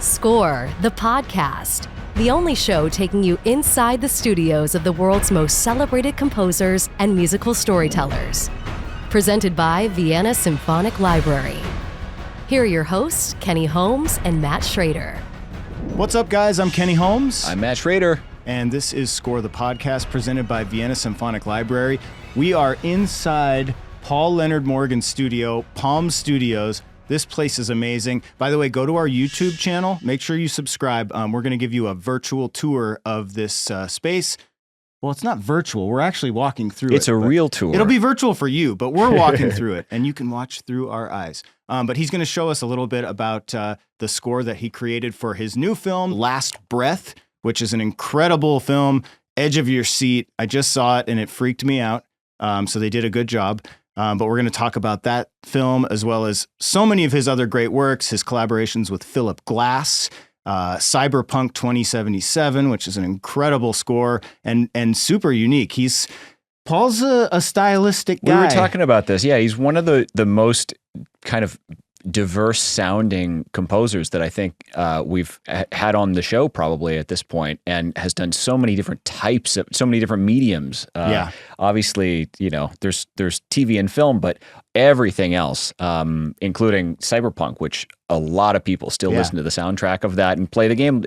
Score, the podcast. The only show taking you inside the studios of the world's most celebrated composers and musical storytellers. Presented by Vienna Symphonic Library. Here are your hosts, Kenny Holmes and Matt Schrader. What's up, guys? I'm Kenny Holmes. I'm Matt Schrader. And this is Score, the podcast presented by Vienna Symphonic Library. We are inside Paul Leonard-Morgan's studio, Palm Studios. This place is amazing. By the way, go to our YouTube channel. Make sure you subscribe. We're going to give you a virtual tour of this space. Well, it's not virtual. We're actually walking through it. It's a real tour. It'll be virtual for you, but we're walking through it, and you can watch through our eyes. But he's going to show us a little bit about the score that he created for his new film, Last Breath, which is an incredible film, edge of your seat. I just saw it, and it freaked me out. So they did a good job. But we're going to talk about that film as well as so many of his other great works, his collaborations with Philip Glass, Cyberpunk 2077, which is an incredible score and super unique. Paul's a stylistic guy. We were talking about this. Yeah, he's one of the most kind of diverse sounding composers that I think we've had on the show probably at this point, and has done so many different types of, so many different mediums. Obviously, you know, there's TV and film, but everything else, including Cyberpunk, which a lot of people still listen to the soundtrack of that and play the game.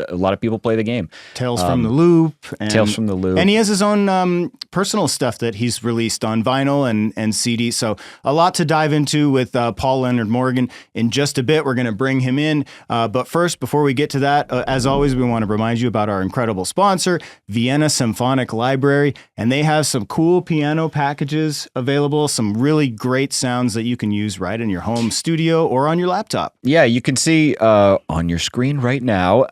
A lot of people play the game. Tales from the Loop. Tales from the Loop. And he has his own personal stuff that he's released on vinyl and CD. So a lot to dive into with Paul Leonard-Morgan. In just a bit, we're going to bring him in. But first, before we get to that, as always, we want to remind you about our incredible sponsor, Vienna Symphonic Library. And they have some cool piano packages available, some really great sounds that you can use right in your home studio or on your laptop. Yeah, you can see on your screen right now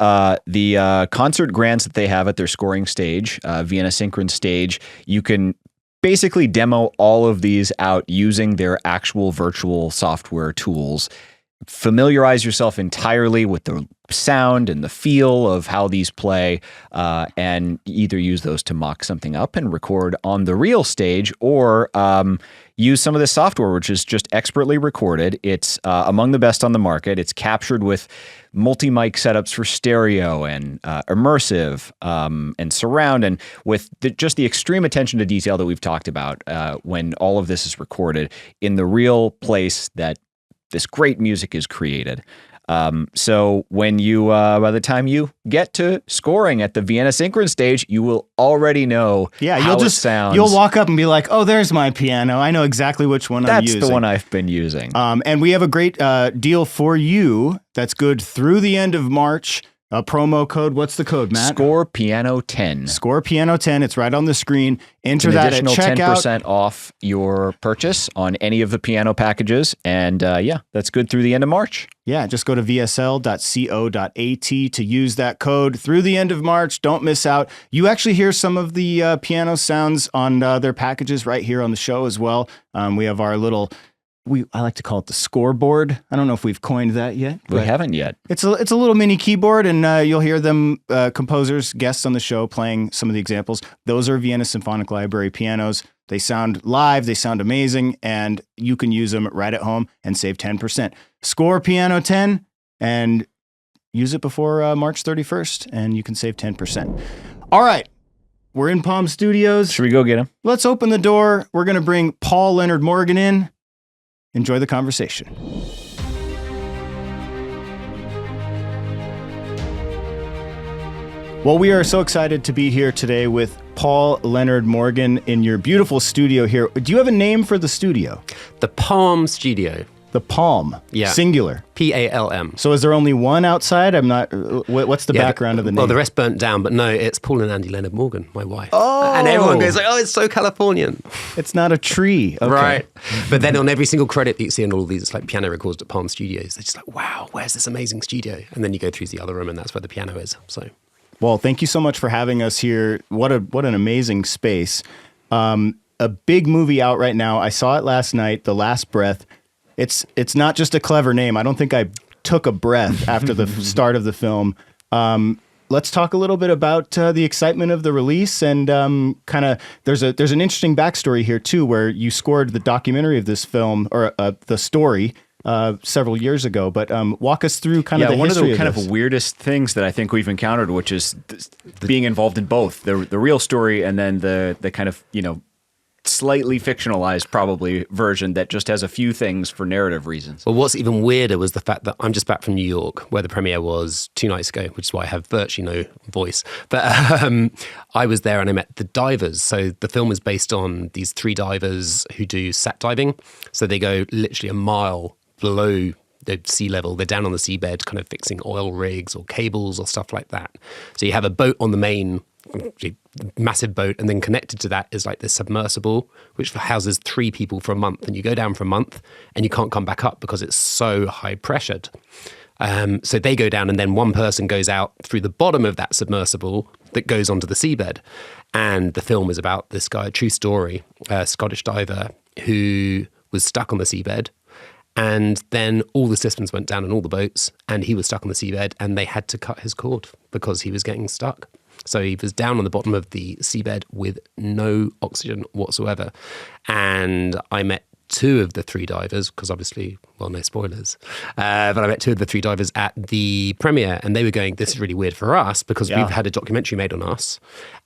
the concert grants that they have at their scoring stage, Vienna Synchron stage. You can basically demo all of these out using their actual virtual software tools. Familiarize yourself entirely with the sound and the feel of how these play, and either use those to mock something up and record on the real stage, or use some of this software, which is just expertly recorded. It's among the best on the market. It's captured with multi-mic setups for stereo and immersive and surround, and with just the extreme attention to detail that we've talked about when all of this is recorded in the real place that this great music is created. So when you, by the time you get to scoring at the Vienna Synchron stage, you will already know how it sounds. You'll walk up and be like, oh, there's my piano. I know exactly which one I'm using. That's the one I've been using. And we have a great deal for you that's good through the end of March. A promo code. What's the code, Matt? Score Piano 10. Score Piano 10. It's right on the screen. Enter that at checkout. Additional 10% off your purchase on any of the piano packages. And that's good through the end of March. Yeah, just go to vsl.co.at to use that code through the end of March. Don't miss out. You actually hear some of the piano sounds on their packages right here on the show as well. We have our little... I like to call it the scoreboard. I don't know if we've coined that yet. We haven't yet. It's a little mini keyboard, and you'll hear them, composers, guests on the show playing some of the examples. Those are Vienna Symphonic Library pianos. They sound live, they sound amazing, and you can use them right at home and save 10%. Score Piano 10 and use it before March 31st, and you can save 10%. All right. We're in Palm Studios. Should we go get him? Let's open the door. We're going to bring Paul Leonard-Morgan in. Enjoy the conversation. Well, we are so excited to be here today with Paul Leonard-Morgan in your beautiful studio here. Do you have a name for the studio? The Palm Studio. The Palm. Yeah. Singular. P-A-L-M. So is there only one outside? I'm not... What's the background of the name? Well, the rest burnt down, but no, it's Paul and Andy Leonard-Morgan, my wife. Oh! And everyone goes like, oh, it's so Californian. It's not a tree. Okay. Right. But then on every single credit that you see in all these like piano records at Palm Studios, they're just like, wow, where's this amazing studio? And then you go through the other room and that's where the piano is. So... Well, thank you so much for having us here. What an amazing space. A big movie out right now. I saw it last night, The Last Breath. It's not just a clever name. I don't think I took a breath after the start of the film. Let's talk a little bit about the excitement of the release and kind of there's an interesting backstory here too, where you scored the documentary of this film or the story several years ago. But walk us through kind of the one of history the kind this. of weirdest things that I think we've encountered, which is being involved in both the real story and then the kind of, slightly fictionalized probably version that just has a few things for narrative reasons. Well, what's even weirder was the fact that I'm just back from New York, where the premiere was 2 nights ago, which is why I have virtually no voice. But I was there and I met the divers. So the film is based on these 3 divers who do sat diving. So they go literally a mile below the sea level. They're down on the seabed, kind of fixing oil rigs or cables or stuff like that. So you have a boat on the main massive boat, and then connected to that is like this submersible which houses 3 people for a month, and you go down for a month and you can't come back up because it's so high pressured. So they go down, and then one person goes out through the bottom of that submersible that goes onto the seabed. And the film is about this guy, a true story, a Scottish diver who was stuck on the seabed, and then all the systems went down on all the boats and he was stuck on the seabed, and they had to cut his cord because he was getting stuck. So he was down on the bottom of the seabed with no oxygen whatsoever. And I met 2 of the 3 divers, because obviously, well, no spoilers. But I met 2 of the 3 divers at the premiere, and they were going, this is really weird for us because we've had a documentary made on us.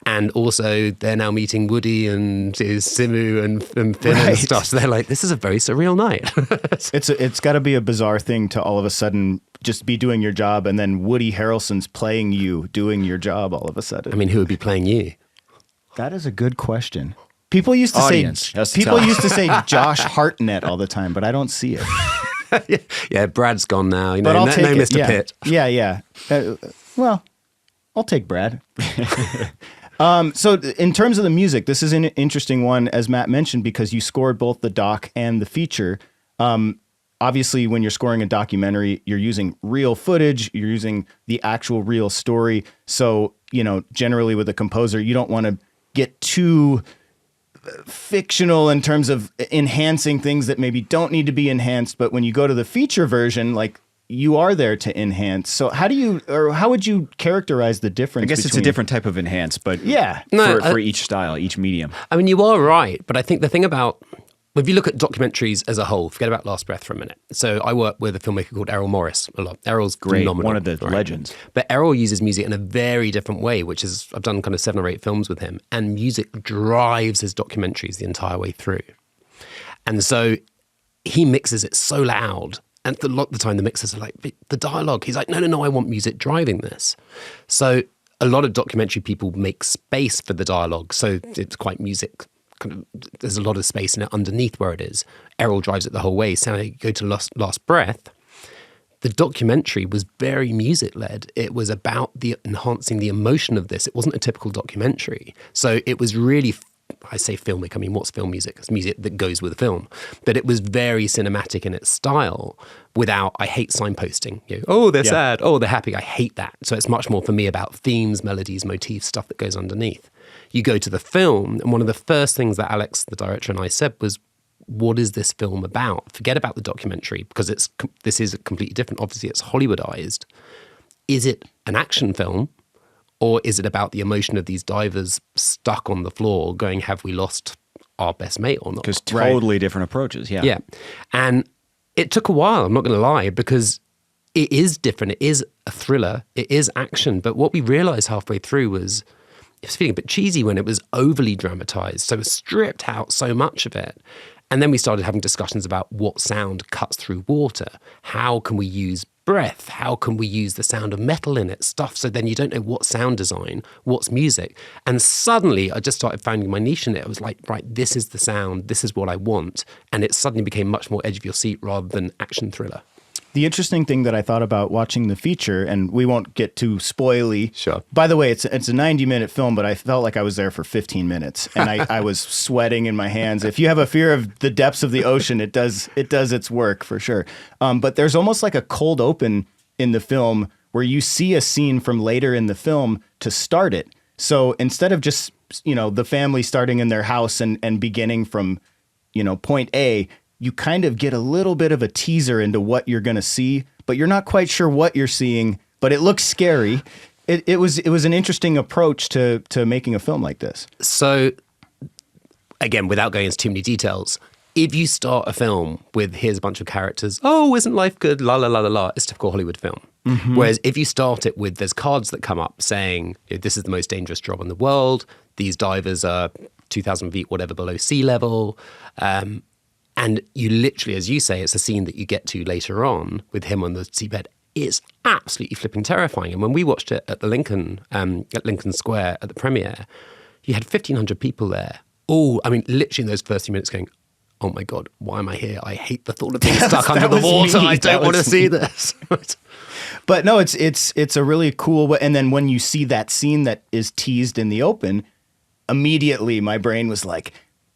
And also they're now meeting Woody and Simu and Finn and stuff. So they're like, this is a very surreal night. It's got to be a bizarre thing to all of a sudden just be doing your job, and then Woody Harrelson's playing you doing your job all of a sudden. I mean, who would be playing you? That is a good question. People used to Audience has to say tell. used to say Josh Hartnett all the time, but I don't see it. Yeah, Brad's gone now. But I'll take no it. Mr. Pitt. Yeah. Well, I'll take Brad. So in terms of the music, this is an interesting one, as Matt mentioned, because you scored both the doc and the feature. Obviously, when you're scoring a documentary, you're using real footage, you're using the actual real story. So, generally with a composer, you don't want to get too fictional in terms of enhancing things that maybe don't need to be enhanced. But when you go to the feature version, like, you are there to enhance. So how would you characterize the difference? I guess it's a different type of enhance, but for each style, each medium. I mean, you are right, but I think the thing about, if you look at documentaries as a whole, forget about Last Breath for a minute. So I work with a filmmaker called Errol Morris a lot. Errol's Great, phenomenal, one of the legends. But Errol uses music in a very different way, which is, I've done kind of 7 or 8 films with him, and music drives his documentaries the entire way through. And so he mixes it so loud, and a lot of the time the mixers are like, the dialogue, he's like, no, I want music driving this. So a lot of documentary people make space for the dialogue, so it's quite music. There's a lot of space in it underneath where it is. Errol drives it the whole way. So you go to Last Breath, the documentary was very music-led. It was about enhancing the emotion of this. It wasn't a typical documentary. So it was really, I say filmic, I mean, what's film music? It's music that goes with a film. But it was very cinematic in its style without, I hate signposting. They're sad, they're happy. I hate that. So it's much more for me about themes, melodies, motifs, stuff that goes underneath. You go to the film, and one of the first things that Alex, the director, and I said was, what is this film about? Forget about the documentary, because this is completely different. Obviously, it's Hollywoodized. Is it an action film, or is it about the emotion of these divers stuck on the floor going, have we lost our best mate or not? Because totally different approaches, yeah. Yeah. And it took a while, I'm not going to lie, because it is different. It is a thriller. It is action. But what we realized halfway through was, it was feeling a bit cheesy when it was overly dramatized. So it stripped out so much of it. And then we started having discussions about what sound cuts through water. How can we use breath? How can we use the sound of metal in it? Stuff. So then you don't know what sound design, what's music. And suddenly I just started finding my niche in it. I was like, right, this is the sound. This is what I want. And it suddenly became much more edge of your seat rather than action thriller. The interesting thing that I thought about watching the feature, and we won't get too spoily. Sure. By the way, it's a 90-minute film, but I felt like I was there for 15 minutes, and I was sweating in my hands. If you have a fear of the depths of the ocean, it does its work for sure. But there's almost like a cold open in the film where you see a scene from later in the film to start it. So instead of just the family starting in their house and beginning from point A, you kind of get a little bit of a teaser into what you're going to see, but you're not quite sure what you're seeing, but it looks scary. It was an interesting approach to making a film like this. So, again, without going into too many details, if you start a film with here's a bunch of characters, oh, isn't life good? La la la la la. It's a typical Hollywood film. Mm-hmm. Whereas if you start it with there's cards that come up saying this is the most dangerous job in the world. These divers are 2,000 feet, whatever, below sea level. And you literally, as you say, it's a scene that you get to later on with him on the seabed. It's absolutely flipping terrifying. And when we watched it at the Lincoln Square at the premiere, you had 1,500 people there. Oh, I mean, literally in those first few minutes going, oh my God, why am I here? I hate the thought of being stuck under the water. I don't want to see this. But no, it's a really cool way. And then when you see that scene that is teased in the open, immediately my brain was like,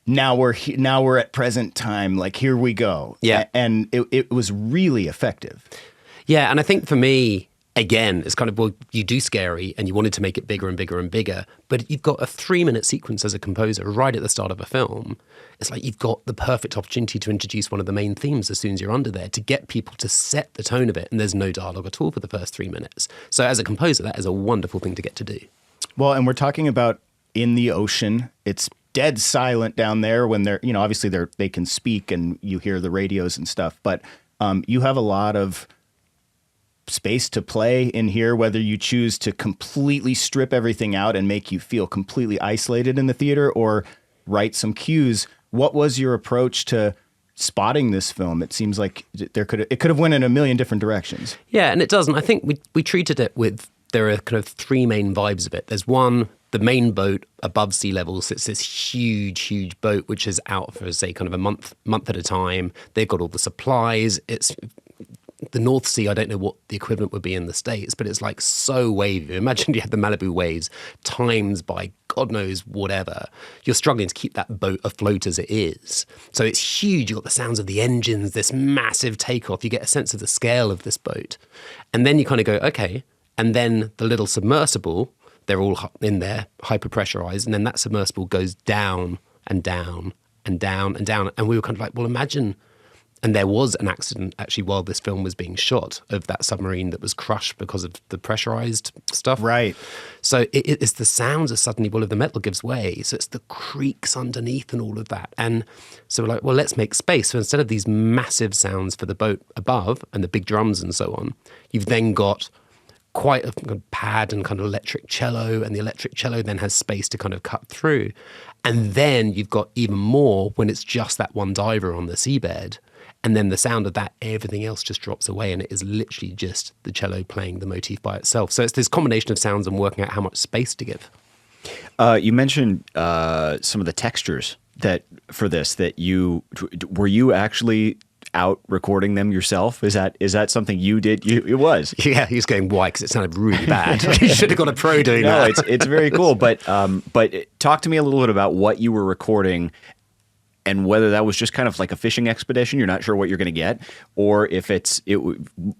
now we're at present time. Like, here we go. Yeah. And it was really effective. Yeah. And I think for me, again, it's kind of, well, you do scary and you wanted to make it bigger and bigger and bigger, but you've got a 3-minute sequence as a composer right at the start of a film. It's like you've got the perfect opportunity to introduce one of the main themes as soon as you're under there to get people to set the tone of it. And there's no dialogue at all for the first 3 minutes. So as a composer, that is a wonderful thing to get to do. Well, and we're talking about in the ocean. It's dead silent down there when they're, obviously they can speak and you hear the radios and stuff, but you have a lot of space to play in here, whether you choose to completely strip everything out and make you feel completely isolated in the theater or write some cues. What was your approach to spotting this film? It seems like it could have went in a million different directions. Yeah, and it doesn't. I think we treated it with, there are kind of 3 main vibes of it. There's one, the main boat above sea level sits this huge, huge boat, which is out for, say, kind of a month at a time. They've got all the supplies. It's the North Sea. I don't know what the equivalent would be in the States, but it's like so wavy. Imagine you have the Malibu waves times by God knows whatever. You're struggling to keep that boat afloat as it is. So it's huge. You've got the sounds of the engines, this massive takeoff. You get a sense of the scale of this boat. And then you kind of go, okay. And then the little submersible, they're all in there, hyper-pressurized. And then that submersible goes down and down and down and down. And we were kind of like, well, imagine. And there was an accident actually while this film was being shot of that submarine that was crushed because of the pressurized stuff. Right. So it's the sounds of suddenly, well, if the metal gives way, so it's the creaks underneath and all of that. And so we're like, well, let's make space. So instead of these massive sounds for the boat above and the big drums and so on, you've then got quite a pad and kind of electric cello, and the electric cello then has space to kind of cut through. And then you've got even more when it's just that one diver on the seabed. And then the sound of that, everything else just drops away, and it is literally just the cello playing the motif by itself. So it's this combination of sounds and working out how much space to give. You mentioned some of the textures that were you actually out recording them yourself? Is that something you did? It was. Yeah, he was going, why? Because it sounded really bad. You should have got a pro doing that. No, it's very cool. But talk to me a little bit about what you were recording and whether that was just kind of like a fishing expedition, you're not sure what you're going to get, or if it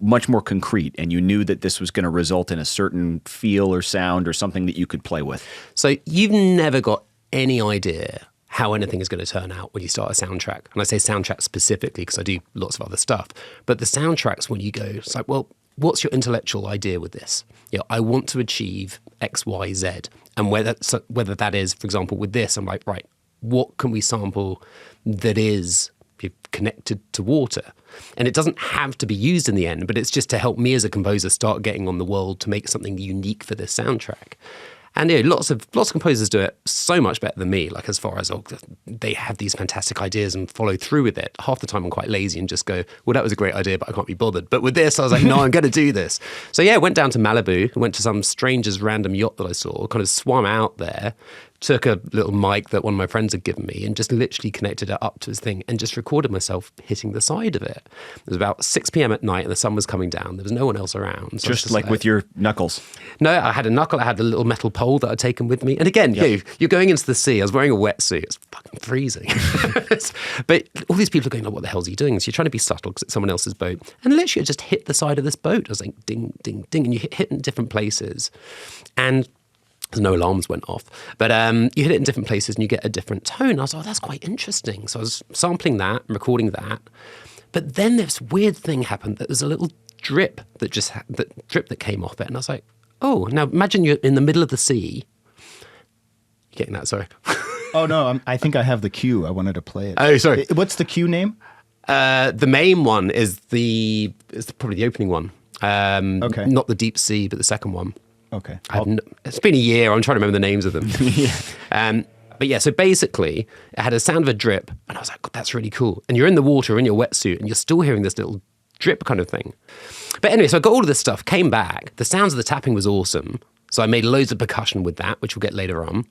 much more concrete and you knew that this was going to result in a certain feel or sound or something that you could play with. So you've never got any idea how anything is going to turn out when you start a soundtrack. And I say soundtrack specifically because I do lots of other stuff. But the soundtracks, when you go, it's like, well, what's your intellectual idea with this? I want to achieve X, Y, Z. And whether that is, for example, with this, I'm like, right, what can we sample that is connected to water? And it doesn't have to be used in the end, but it's just to help me as a composer start getting on the world to make something unique for this soundtrack. And lots of composers do it so much better than me, like as far as they have these fantastic ideas and follow through with it. Half the time I'm quite lazy and just go, well, that was a great idea, but I can't be bothered. But with this, I was like, no, I'm going to do this. So yeah, went down to Malibu, went to some stranger's random yacht that I saw, kind of swam out there, took a little mic that one of my friends had given me and just literally connected it up to his thing and just recorded myself hitting the side of it. It was about 6 p.m. at night and the sun was coming down. There was no one else around. So just like with your knuckles? No, I had a knuckle. I had a little metal pole that I'd taken with me. And again, you're going into the sea. I was wearing a wetsuit. It's fucking freezing. But all these people are going, what the hell is he doing? So you're trying to be subtle because it's someone else's boat. And literally I just hit the side of this boat. I was like, ding, ding, ding. And you hit in different places. And no alarms went off. But you hit it in different places and you get a different tone. I was like, that's quite interesting. So I was sampling that, recording that. But then this weird thing happened. That there's a little drip that came off it. And I was like, oh, now imagine you're in the middle of the sea. You getting that? Sorry. Oh, no, I think I have the cue. I wanted to play it. Oh, sorry. What's the cue name? The main one is probably the opening one. Okay. Not the Deep Sea, but the second one. Okay. It's been a year. I'm trying to remember the names of them. But yeah, so basically, it had a sound of a drip, and I was like, God, that's really cool. And you're in the water in your wetsuit, and you're still hearing this little drip kind of thing. But anyway, so I got all of this stuff, came back. The sounds of the tapping was awesome. So I made loads of percussion with that, which we'll get later on.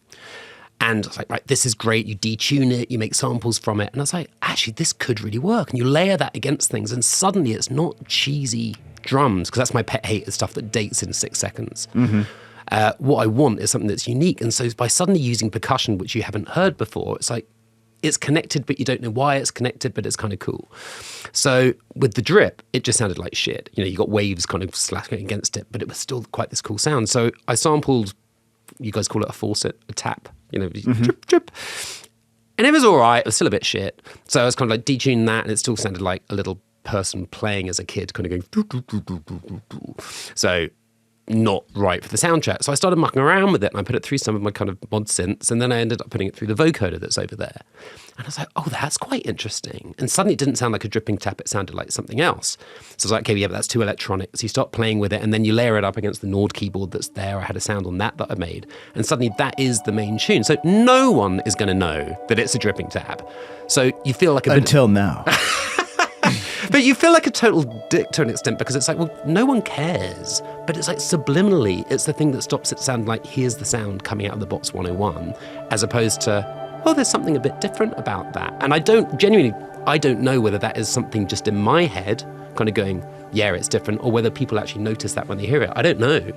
And I was like, right, this is great. You detune it, you make samples from it. And I was like, actually, this could really work. And you layer that against things, and suddenly it's not cheesy drums, because that's my pet hate, is stuff that dates in 6 seconds. Mm-hmm. What I want is something that's unique. And so by suddenly using percussion, which you haven't heard before, it's like, it's connected, but you don't know why it's connected, but it's kind of cool. So with the drip, it just sounded like shit. You know, you got waves kind of slashing against it, but it was still quite this cool sound. So I sampled, you guys call it a faucet, a tap, you know, drip, drip. And it was all right. It was still a bit shit. So I was kind of like detuning that, and it still sounded like a little person playing as a kid, kind of going, doo, doo, doo, doo, doo, doo, doo. So not right for the soundtrack. So I started mucking around with it, and I put it through some of my kind of mod synths, and then I ended up putting it through the vocoder that's over there. And I was like, oh, that's quite interesting. And suddenly it didn't sound like a dripping tap, it sounded like something else. So I was like, okay, yeah, but that's too electronic. So you start playing with it, and then you layer it up against the Nord keyboard that's there. I had a sound on that I made. And suddenly that is the main tune. So no one is going to know that it's a dripping tap. So you feel like Until now. But you feel like a total dick to an extent, because it's like, well, no one cares. But it's like subliminally, it's the thing that stops it sounding like, here's the sound coming out of the Box 101, as opposed to, oh, there's something a bit different about that. And I don't know whether that is something just in my head, kind of going, yeah, it's different, or whether people actually notice that when they hear it. I don't know.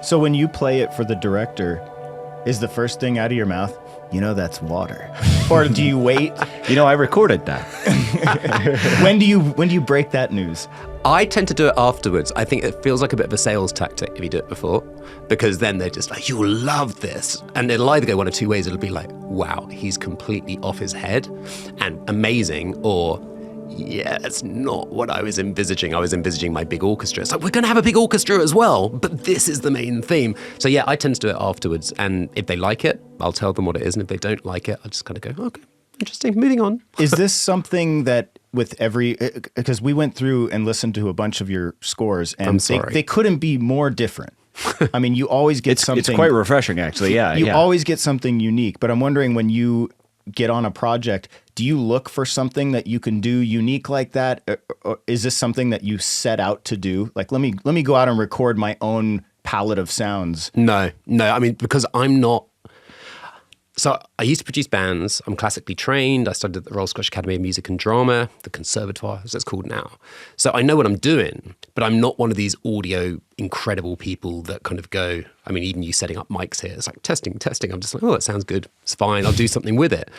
So when you play it for the director, is the first thing out of your mouth, you know, that's water? Or do you wait? You know, I recorded that. When do you break that news? I tend to do it afterwards. I think it feels like a bit of a sales tactic if you do it before, because then they're just like, you'll love this. And it'll either go one of two ways. It'll be like, wow, he's completely off his head and amazing, or yeah, that's not what I was envisaging. I was envisaging my big orchestra. It's like, we're going to have a big orchestra as well, but this is the main theme. So yeah, I tend to do it afterwards. And if they like it, I'll tell them what it is. And if they don't like it, I'll just kind of go, okay, interesting, moving on. Is this something that with every, because we went through and listened to a bunch of your scores, and they couldn't be more different. I mean, you always get something. It's quite refreshing, actually. Yeah. You always get something unique. But I'm wondering, when you get on a project, do you look for something that you can do unique like that? Or is this something that you set out to do? Like, let me go out and record my own palette of sounds. No. I mean, because I'm not. So I used to produce bands. I'm classically trained. I studied at the Royal Scottish Academy of Music and Drama, the Conservatoire, as it's called now. So I know what I'm doing, but I'm not one of these audio incredible people that kind of go, I mean, even you setting up mics here, it's like testing. I'm just like, oh, it sounds good. It's fine. I'll do something with it.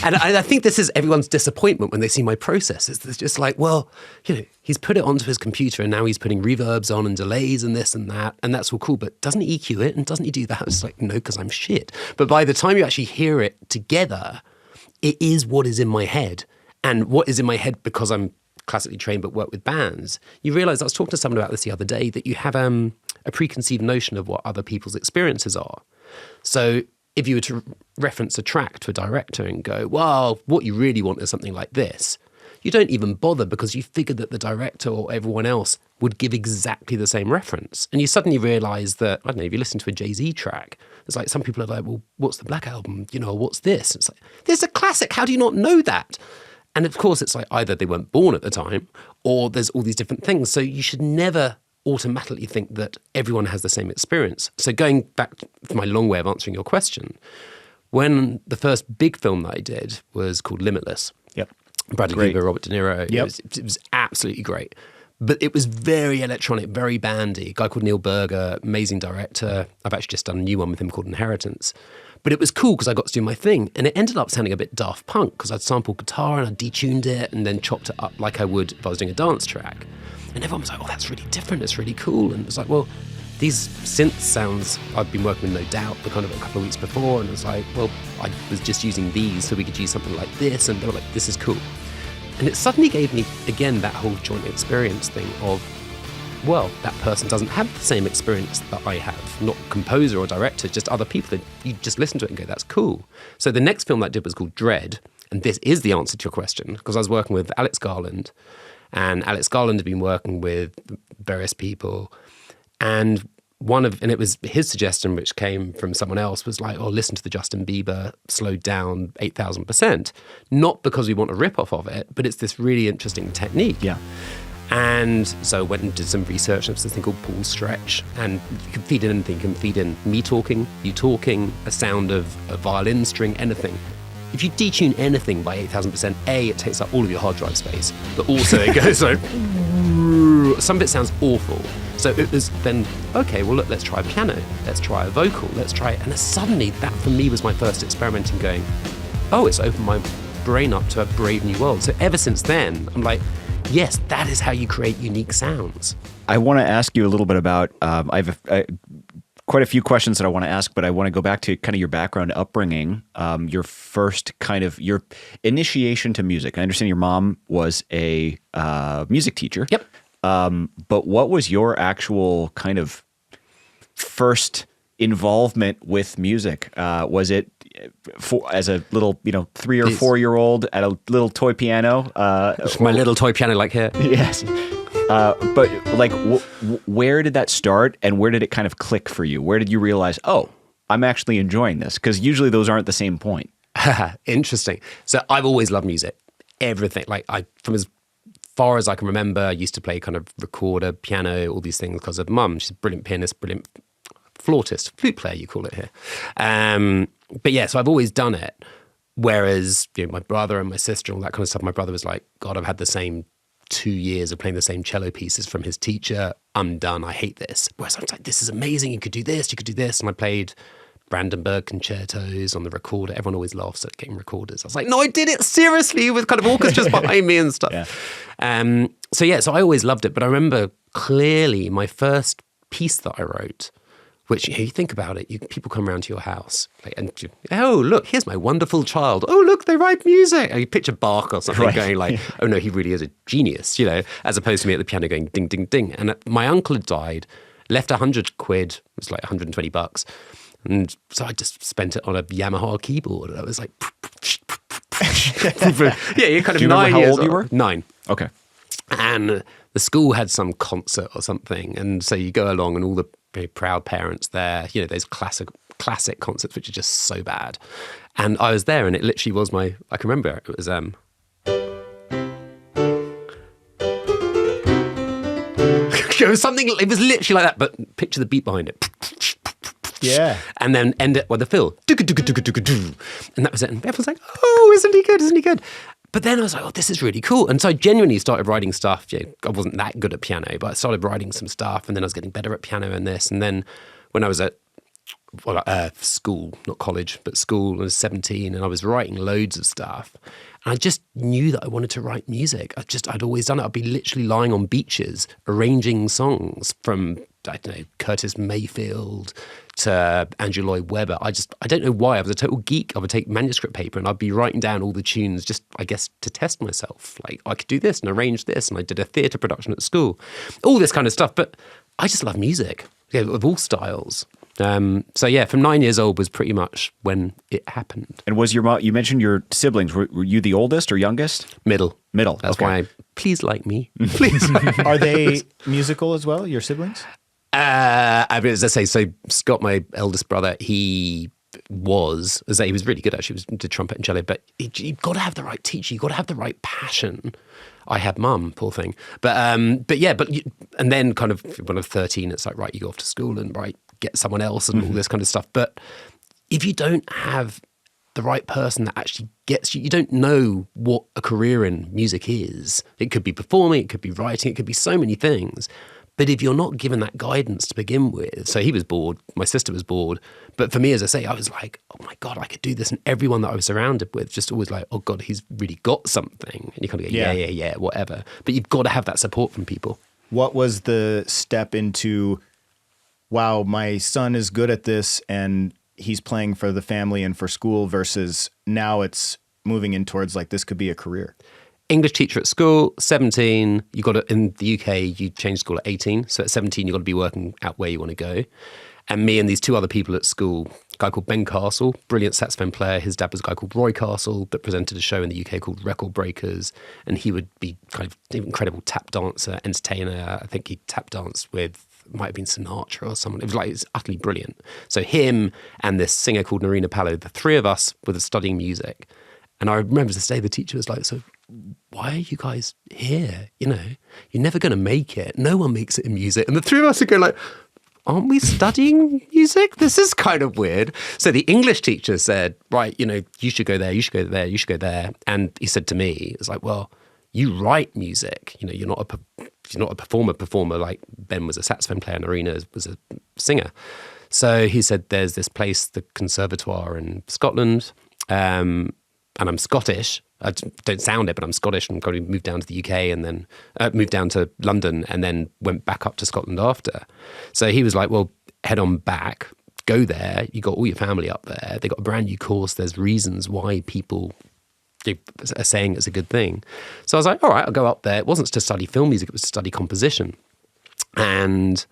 And I think this is everyone's disappointment when they see my process. It's just like, well, you know, he's put it onto his computer and now he's putting reverbs on and delays and this and that. And that's all cool. But doesn't he EQ it? And doesn't he do that? It's like, no, because I'm shit. But by the time you actually hear it together, it is what is in my head. And what is in my head, because I'm classically trained but work with bands, you realize, I was talking to someone about this the other day, that you have a preconceived notion of what other people's experiences are. So if you were to reference a track to a director and go, well, what you really want is something like this, you don't even bother, because you figure that the director or everyone else would give exactly the same reference. And you suddenly realize that, I don't know, if you listen to a Jay-Z track, it's like, some people are like, well, what's the Black Album? You know, what's this? It's like, there's a classic. How do you not know that? And of course, it's like, either they weren't born at the time, or there's all these different things. So you should never automatically think that everyone has the same experience. So going back to my long way of answering your question, when the first big film that I did was called Limitless. Yep. Bradley Cooper, Robert De Niro. Yep. It was absolutely great. But it was very electronic, very bandy. A guy called Neil Berger, amazing director. I've actually just done a new one with him called Inheritance. But it was cool because I got to do my thing. And it ended up sounding a bit Daft Punk, because I'd sampled guitar and I detuned it and then chopped it up like I would if I was doing a dance track. And everyone was like, oh, that's really different. It's really cool. And it was like, well, these synth sounds, I've been working with No Doubt for kind of a couple of weeks before. And it was like, well, I was just using these so we could use something like this. And they were like, this is cool. And it suddenly gave me, again, that whole joint experience thing of, well, that person doesn't have the same experience that I have. Not composer or director, just other people that you just listen to it and go, that's cool. So the next film that I did was called Dredd. And this is the answer to your question, because I was working with Alex Garland, and Alex Garland had been working with various people. And it was his suggestion, which came from someone else, was like, oh, listen to the Justin Bieber slowed down 8,000%. Not because we want a rip-off of it, but it's this really interesting technique. Yeah. And so I went and did some research. There's this thing called Paulstretch, and you can feed in anything. You can feed in me talking, you talking, a sound of a violin string, anything. If you detune anything by 8,000%, A, it takes up all of your hard drive space, but also it goes like, some of it sounds awful. So it was then, okay, well, look, let's try a piano, let's try a vocal, let's try it. And then suddenly that for me was my first experimenting going, oh, it's opened my brain up to a brave new world. So ever since then, I'm like, yes, that is how you create unique sounds. I want to ask you a little bit about, I have quite a few questions that I want to ask, but I want to go back to kind of your background upbringing, your first kind of, your initiation to music. I understand your mom was a music teacher. Yep. But what was your actual kind of first involvement with music? Was it as a little, 3 or 4 year old at a little toy piano? My little toy piano like here. Yes. But like, where did that start, and where did it kind of click for you? Where did you realize, oh, I'm actually enjoying this? Because usually those aren't the same point. Interesting. So I've always loved music, everything. Like from as far as I can remember, I used to play kind of recorder, piano, all these things because of mum. She's a brilliant pianist, brilliant flautist, flute player, you call it here. But yeah, so I've always done it. Whereas my brother and my sister, all that kind of stuff, my brother was like, God, I've had the same 2 years of playing the same cello pieces from his teacher. I'm done. I hate this. Whereas I was like, this is amazing. You could do this. You could do this. And I played Brandenburg concertos on the recorder. Everyone always laughs at getting recorders. I was like, no, I did it seriously with kind of orchestras behind me and stuff. Yeah. So I always loved it. But I remember clearly my first piece that I wrote, which you think about it, people come around to your house oh, look, here's my wonderful child. Oh, look, they write music. And you picture Bach or something going like, oh no, he really is a genius, as opposed to me at the piano going ding, ding, ding. And my uncle had died, left 100 quid, it was like 120 bucks. And so I just spent it on a Yamaha keyboard. And I was like, yeah, you're kind of 9 years old. How old you were? 9. Okay. And the school had some concert or something. And so you go along and all the very proud parents there, those classic concerts, which are just so bad. And I was there and it literally was I can remember it was, something, it was literally like that, but picture the beat behind it. Yeah. And then end it with the fill. And that was it. And everyone's like, oh, isn't he good? Isn't he good? But then I was like, oh, this is really cool. And so I genuinely started writing stuff. I wasn't that good at piano, but I started writing some stuff, and then I was getting better at piano and this. And then when I was at school, not college, but school, I was 17 and I was writing loads of stuff. And I just knew that I wanted to write music. I'd always done it. I'd be literally lying on beaches, arranging songs from, I don't know, Curtis Mayfield to Andrew Lloyd Webber. I don't know why. I was a total geek. I would take manuscript paper and I'd be writing down all the tunes just, I guess, to test myself. Like, I could do this and arrange this. And I did a theatre production at school. All this kind of stuff. But I just love music, of all styles. So yeah, from 9 years old was pretty much when it happened. And was your mom, you mentioned your siblings, were you the oldest or youngest? Middle. That's why, please like me. Please. Are they musical as well, your siblings? As I say, so Scott, my eldest brother, he was really good actually. He did trumpet and cello, but you've got to have the right teacher. You've got to have the right passion. I had mum, poor thing. And then kind of when I was 13, it's like, right, you go off to school and get someone else and all this kind of stuff. But if you don't have the right person that actually gets you, you don't know what a career in music is. It could be performing, it could be writing, it could be so many things. But if you're not given that guidance to begin with, so he was bored, my sister was bored. But for me, as I say, I was like, oh my God, I could do this. And everyone that I was surrounded with just always like, oh God, he's really got something. And you kind of go, yeah, whatever. But you've got to have that support from people. What was the step into, wow, my son is good at this and he's playing for the family and for school, versus now it's moving in towards like this could be a career? English teacher at school, 17. You got to, in the UK, you change school at 18. So at 17, you got to be working out where you want to go. And me and these two other people at school, a guy called Ben Castle, brilliant saxophone player. His dad was a guy called Roy Castle that presented a show in the UK called Record Breakers. And he would be kind of an incredible tap dancer, entertainer. I think he tap danced with, might have been Sinatra or someone. It was utterly brilliant. So him and this singer called Narina Palo, the three of us were studying music. And I remember this day the teacher was like, so why are you guys here? You know, you're never going to make it. No one makes it in music. And the three of us would go like, aren't we studying music? This is kind of weird. So the English teacher said, right, you know, you should go there, you should go there, you should go there. And he said to me, it's like, well, you write music. You know, you're not a performer like Ben was a saxophone player and Arena was a singer. So he said, there's this place, the Conservatoire in Scotland, and I'm Scottish. I don't sound it, but I'm Scottish and probably moved down to the UK and then moved down to London and then went back up to Scotland after. So he was like, well, head on back, go there. You got all your family up there. They got a brand new course. There's reasons why people are saying it's a good thing. So I was like, all right, I'll go up there. It wasn't to study film music, it was to study composition. And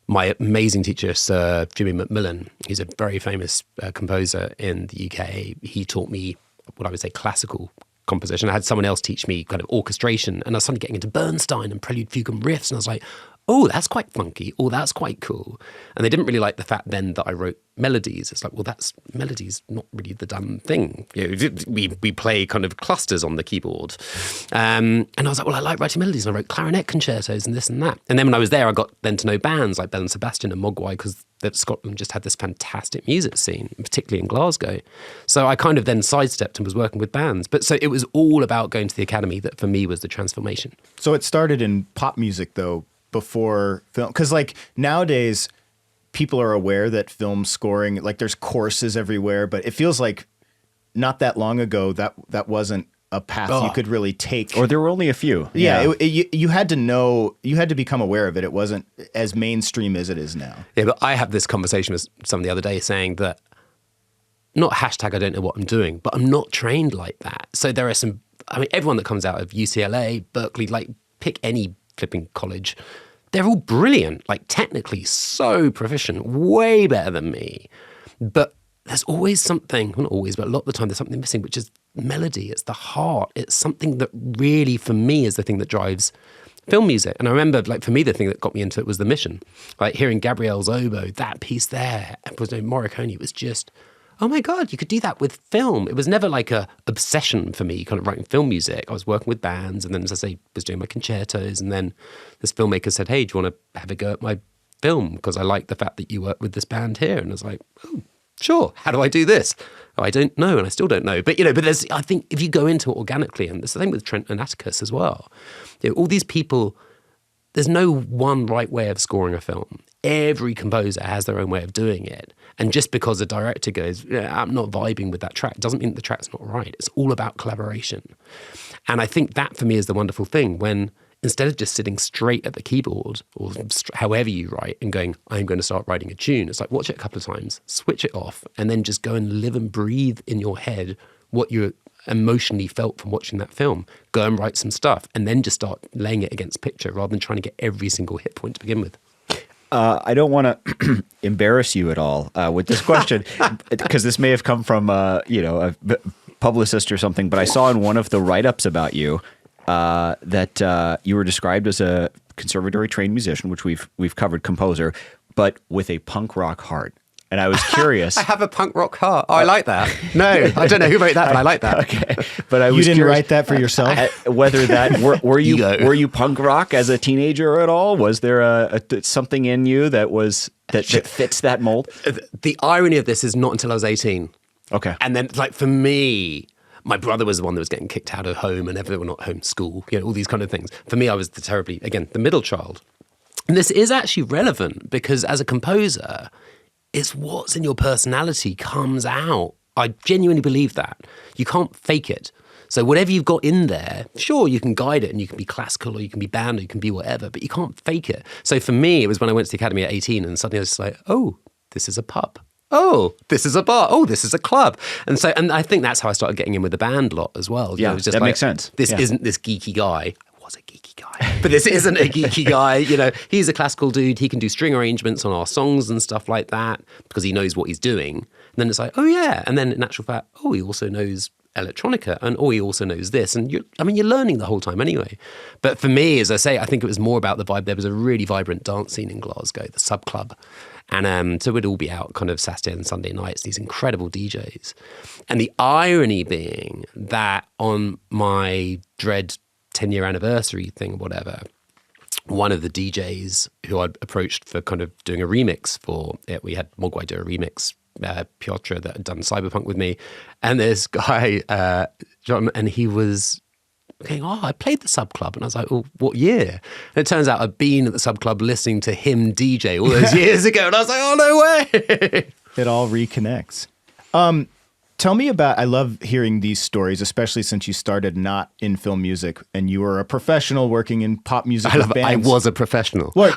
my amazing teacher, Sir Jimmy McMillan, he's a very famous composer in the UK. He taught me what I would say classical composition. I had someone else teach me kind of orchestration, and I was suddenly getting into Bernstein and Prelude, Fugue and riffs, and I was like, oh, that's quite funky. Oh, that's quite cool. And they didn't really like the fact then that I wrote melodies. It's like, well, melodies not really the damn thing. You know, we play kind of clusters on the keyboard. And I was like, well, I like writing melodies. And I wrote clarinet concertos and this and that. And then when I was there, I got then to know bands like Belle and Sebastian and Mogwai, because Scotland just had this fantastic music scene, particularly in Glasgow. So I kind of then sidestepped and was working with bands. But so it was all about going to the academy that for me was the transformation. So it started in pop music, though, before film, because like nowadays people are aware that film scoring, like there's courses everywhere, but it feels like not that long ago that wasn't a path you could really take, or there were only a few. You had to know, you had to become aware of it. It wasn't as mainstream as it is now. Yeah, but I had this conversation with someone the other day saying that not hashtag I don't know what I'm doing, but I'm not trained like that. So there are some, I mean, everyone that comes out of UCLA, Berkeley, like pick any flipping college, they're all brilliant, like technically so proficient, way better than me. But there's always something, well, not always, but a lot of the time there's something missing, which is melody. It's the heart. It's something that really, for me, is the thing that drives film music. And I remember, like, for me, the thing that got me into it was The Mission. Like hearing Gabrielle's oboe, that piece there, it was no Morricone. It was just, oh my God, you could do that with film. It was never like a obsession for me, kind of writing film music. I was working with bands, and then, as I say, was doing my concertos. And then this filmmaker said, hey, do you want to have a go at my film? Because I like the fact that you work with this band here. And I was like, oh, sure. How do I do this? Oh, I don't know, and I still don't know. But, you know, but there's, I think if you go into it organically, and there's the thing with Trent and Atticus as well, you know, all these people, there's no one right way of scoring a film. Every composer has their own way of doing it. And just because a director goes, yeah, I'm not vibing with that track, doesn't mean the track's not right. It's all about collaboration. And I think that for me is the wonderful thing, when instead of just sitting straight at the keyboard or however you write and going, I'm going to start writing a tune, it's like watch it a couple of times, switch it off, and then just go and live and breathe in your head what you emotionally felt from watching that film. Go and write some stuff and then just start laying it against picture rather than trying to get every single hit point to begin with. I don't want to embarrass you at all with this question, because this may have come from a publicist or something. But I saw in one of the write-ups about you that you were described as a conservatory trained musician, which we've covered, composer, but with a punk rock heart. And I was curious. I have a punk rock heart. Oh, I like that. No, I don't know who wrote that, but I like that. Okay, but I was you didn't write that for yourself. Whether that were you punk rock as a teenager at all? Was there something in you that fits that mold? The irony of this is not until I was 18. Okay, and then like for me, my brother was the one that was getting kicked out of home, and everyone not home school. You know, all these kind of things. For me, I was the middle child. And this is actually relevant because as a composer, it's what's in your personality comes out. I genuinely believe that. You can't fake it. So whatever you've got in there, sure, you can guide it and you can be classical or you can be band or you can be whatever, but you can't fake it. So for me, it was when I went to the academy at 18 and suddenly I was just like, oh, this is a pub. oh, this is a bar. Oh, this is a club. And I think that's how I started getting in with the band lot as well. Yeah, it was just that like, makes sense. This isn't this geeky guy. I was a geeky guy, but this isn't a geeky guy. He's a classical dude. He can do string arrangements on our songs and stuff like that because he knows what he's doing. And then it's like, oh yeah. And then in actual fact, oh, he also knows electronica, and he also knows this, and you're learning the whole time anyway. But for me, as I say, I think it was more about the vibe. There was a really vibrant dance scene in Glasgow, the Sub Club, and so we'd all be out kind of Saturday and Sunday nights, these incredible DJs. And the irony being that on my Dredd 10-year anniversary thing or whatever, one of the DJs who I'd approached for kind of doing a remix for it, we had Mogwai do a remix, Piotr, that had done Cyberpunk with me, and this guy John, and he was going, oh, I played the Sub Club, and I was like, well, what year? And it turns out I'd been at the Sub Club listening to him DJ all those years ago, and I was like, oh, no way. It all reconnects. Tell me about, I love hearing these stories, especially since you started not in film music and you were a professional working in pop music with bands. I was a professional. Well,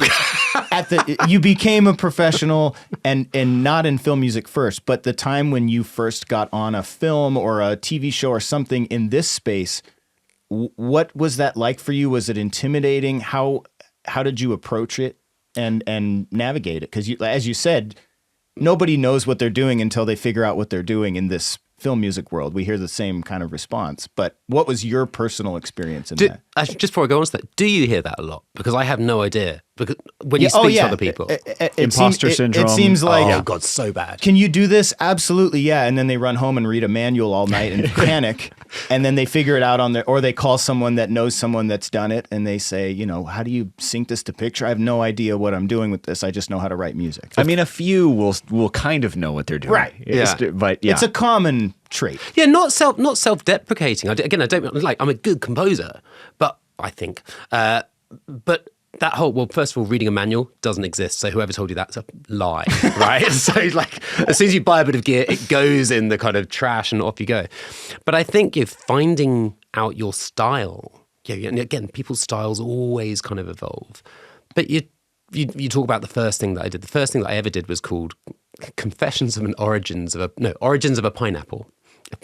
you became a professional and not in film music first, but the time when you first got on a film or a TV show or something in this space, what was that like for you? Was it intimidating? How did you approach it and navigate it? Because as you said, nobody knows what they're doing until they figure out what they're doing in this film music world. We hear the same kind of response. But what was your personal experience in that? Just before I go on to that, do you hear that a lot? Because I have no idea. Because when you speak to other people, imposter syndrome. It seems like, oh God, so bad. Can you do this? Absolutely, yeah. And then they run home and read a manual all night and panic. And then they figure it out or they call someone that knows someone that's done it, and they say, how do you sync this to picture? I have no idea what I'm doing with this. I just know how to write music. I mean, a few will kind of know what they're doing, right? But yeah, it's a common trait. Yeah, not self-deprecating. I'm a good composer, but I think, but that whole, first of all, reading a manual doesn't exist. So whoever told you that's a lie, right? So as soon as you buy a bit of gear, it goes in the kind of trash and off you go. But I think you're finding out your style. And again, people's styles always kind of evolve. But you talk about the first thing that I did. The first thing that I ever did was called Origins of a Pineapple.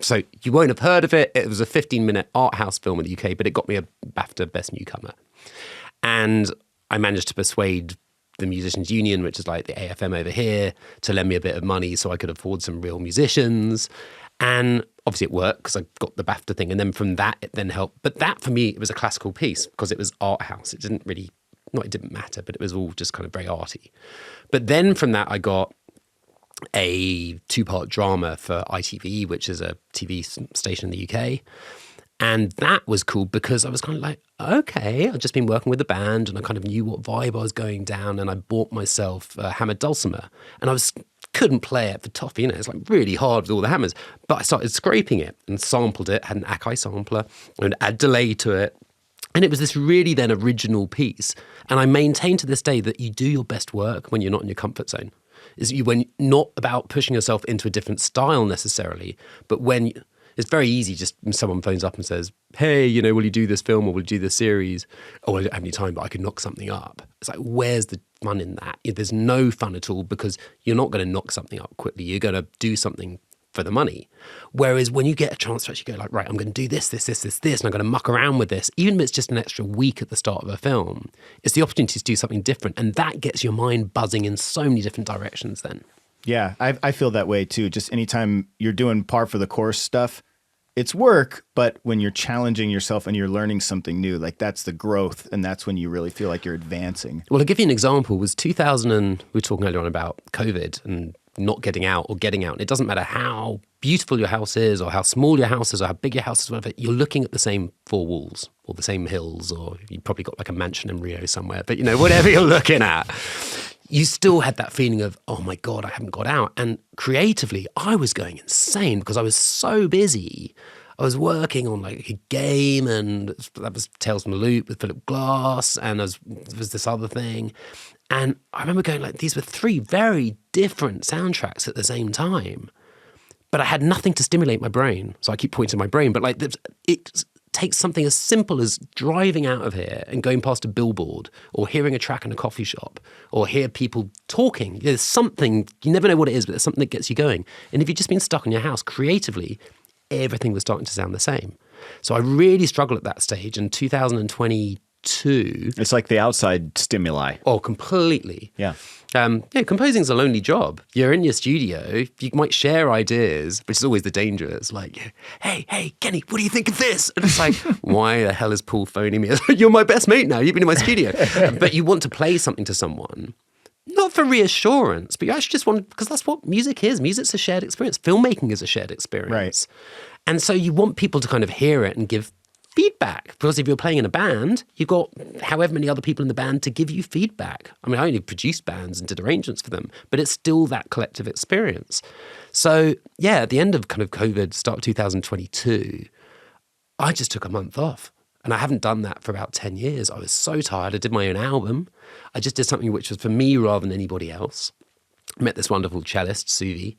So you won't have heard of it. It was a 15-minute art house film in the UK, but it got me a BAFTA Best Newcomer. And I managed to persuade the Musicians Union, which is like the AFM over here, to lend me a bit of money so I could afford some real musicians. And obviously it worked because I got the BAFTA thing. And then from that, it then helped. But that, for me, it was a classical piece because it was art house. It didn't matter, but it was all just kind of very arty. But then from that, I got a 2-part drama for ITV, which is a TV station in the UK. And that was cool because I was kind of like, okay, I'd just been working with the band and I kind of knew what vibe I was going down, and I bought myself a hammered dulcimer, and I couldn't play it for toffee, it's like really hard with all the hammers. But I started scraping it and sampled it, had an Akai sampler, and add delay to it. And it was this really then original piece. And I maintain to this day that you do your best work when you're not in your comfort zone. When not about pushing yourself into a different style necessarily, but when it's very easy just when someone phones up and says, hey, will you do this film or will you do this series? Oh, I don't have any time, but I can knock something up. It's like, where's the fun in that? There's no fun at all because you're not going to knock something up quickly. You're going to do something for the money. Whereas when you get a chance to actually go like, right, I'm going to do this, and I'm going to muck around with this, even if it's just an extra week at the start of a film, it's the opportunity to do something different. And that gets your mind buzzing in so many different directions then. Yeah, I feel that way too. Just anytime you're doing par for the course stuff, it's work, but when you're challenging yourself and you're learning something new, like that's the growth, and that's when you really feel like you're advancing. Well, I'll give you an example. It was 2000, and we were talking earlier on about COVID and not getting out or getting out. And it doesn't matter how beautiful your house is or how small your house is or how big your house is, whatever, you're looking at the same 4 walls or the same hills, or you've probably got like a mansion in Rio somewhere, but whatever you're looking at, you still had that feeling of, oh my God, I haven't got out. And creatively, I was going insane because I was so busy. I was working on like a game, and that was Tales from the Loop with Philip Glass, and there was this other thing. And I remember going like, these were 3 very different soundtracks at the same time. But I had nothing to stimulate my brain. So I keep pointing to my brain, but like take something as simple as driving out of here and going past a billboard or hearing a track in a coffee shop or hear people talking. There's something, you never know what it is, but there's something that gets you going. And if you've just been stuck in your house creatively, everything was starting to sound the same. So I really struggled at that stage in 2022. It's like the outside stimuli. Oh, completely. Yeah. Composing is a lonely job. You're in your studio, you might share ideas, which is always the danger. It's like, hey, Kenny, what do you think of this? And it's like, why the hell is Paul phoning me? You're my best mate now. You've been in my studio. But you want to play something to someone, not for reassurance, but you actually just want, because that's what music is. Music's a shared experience. Filmmaking is a shared experience. Right. And so you want people to kind of hear it and give feedback, because if you're playing in a band, you've got however many other people in the band to give you feedback. I mean, I only produced bands and did arrangements for them, but it's still that collective experience. So yeah, at the end of kind of COVID, start of 2022, I just took a month off. And I haven't done that for about 10 years. I was so tired. I did my own album. I just did something which was for me rather than anybody else. I met this wonderful cellist, Suvi.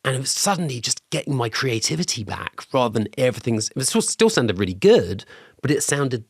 And it was suddenly just getting my creativity back rather than everything's... It still sounded really good, but it sounded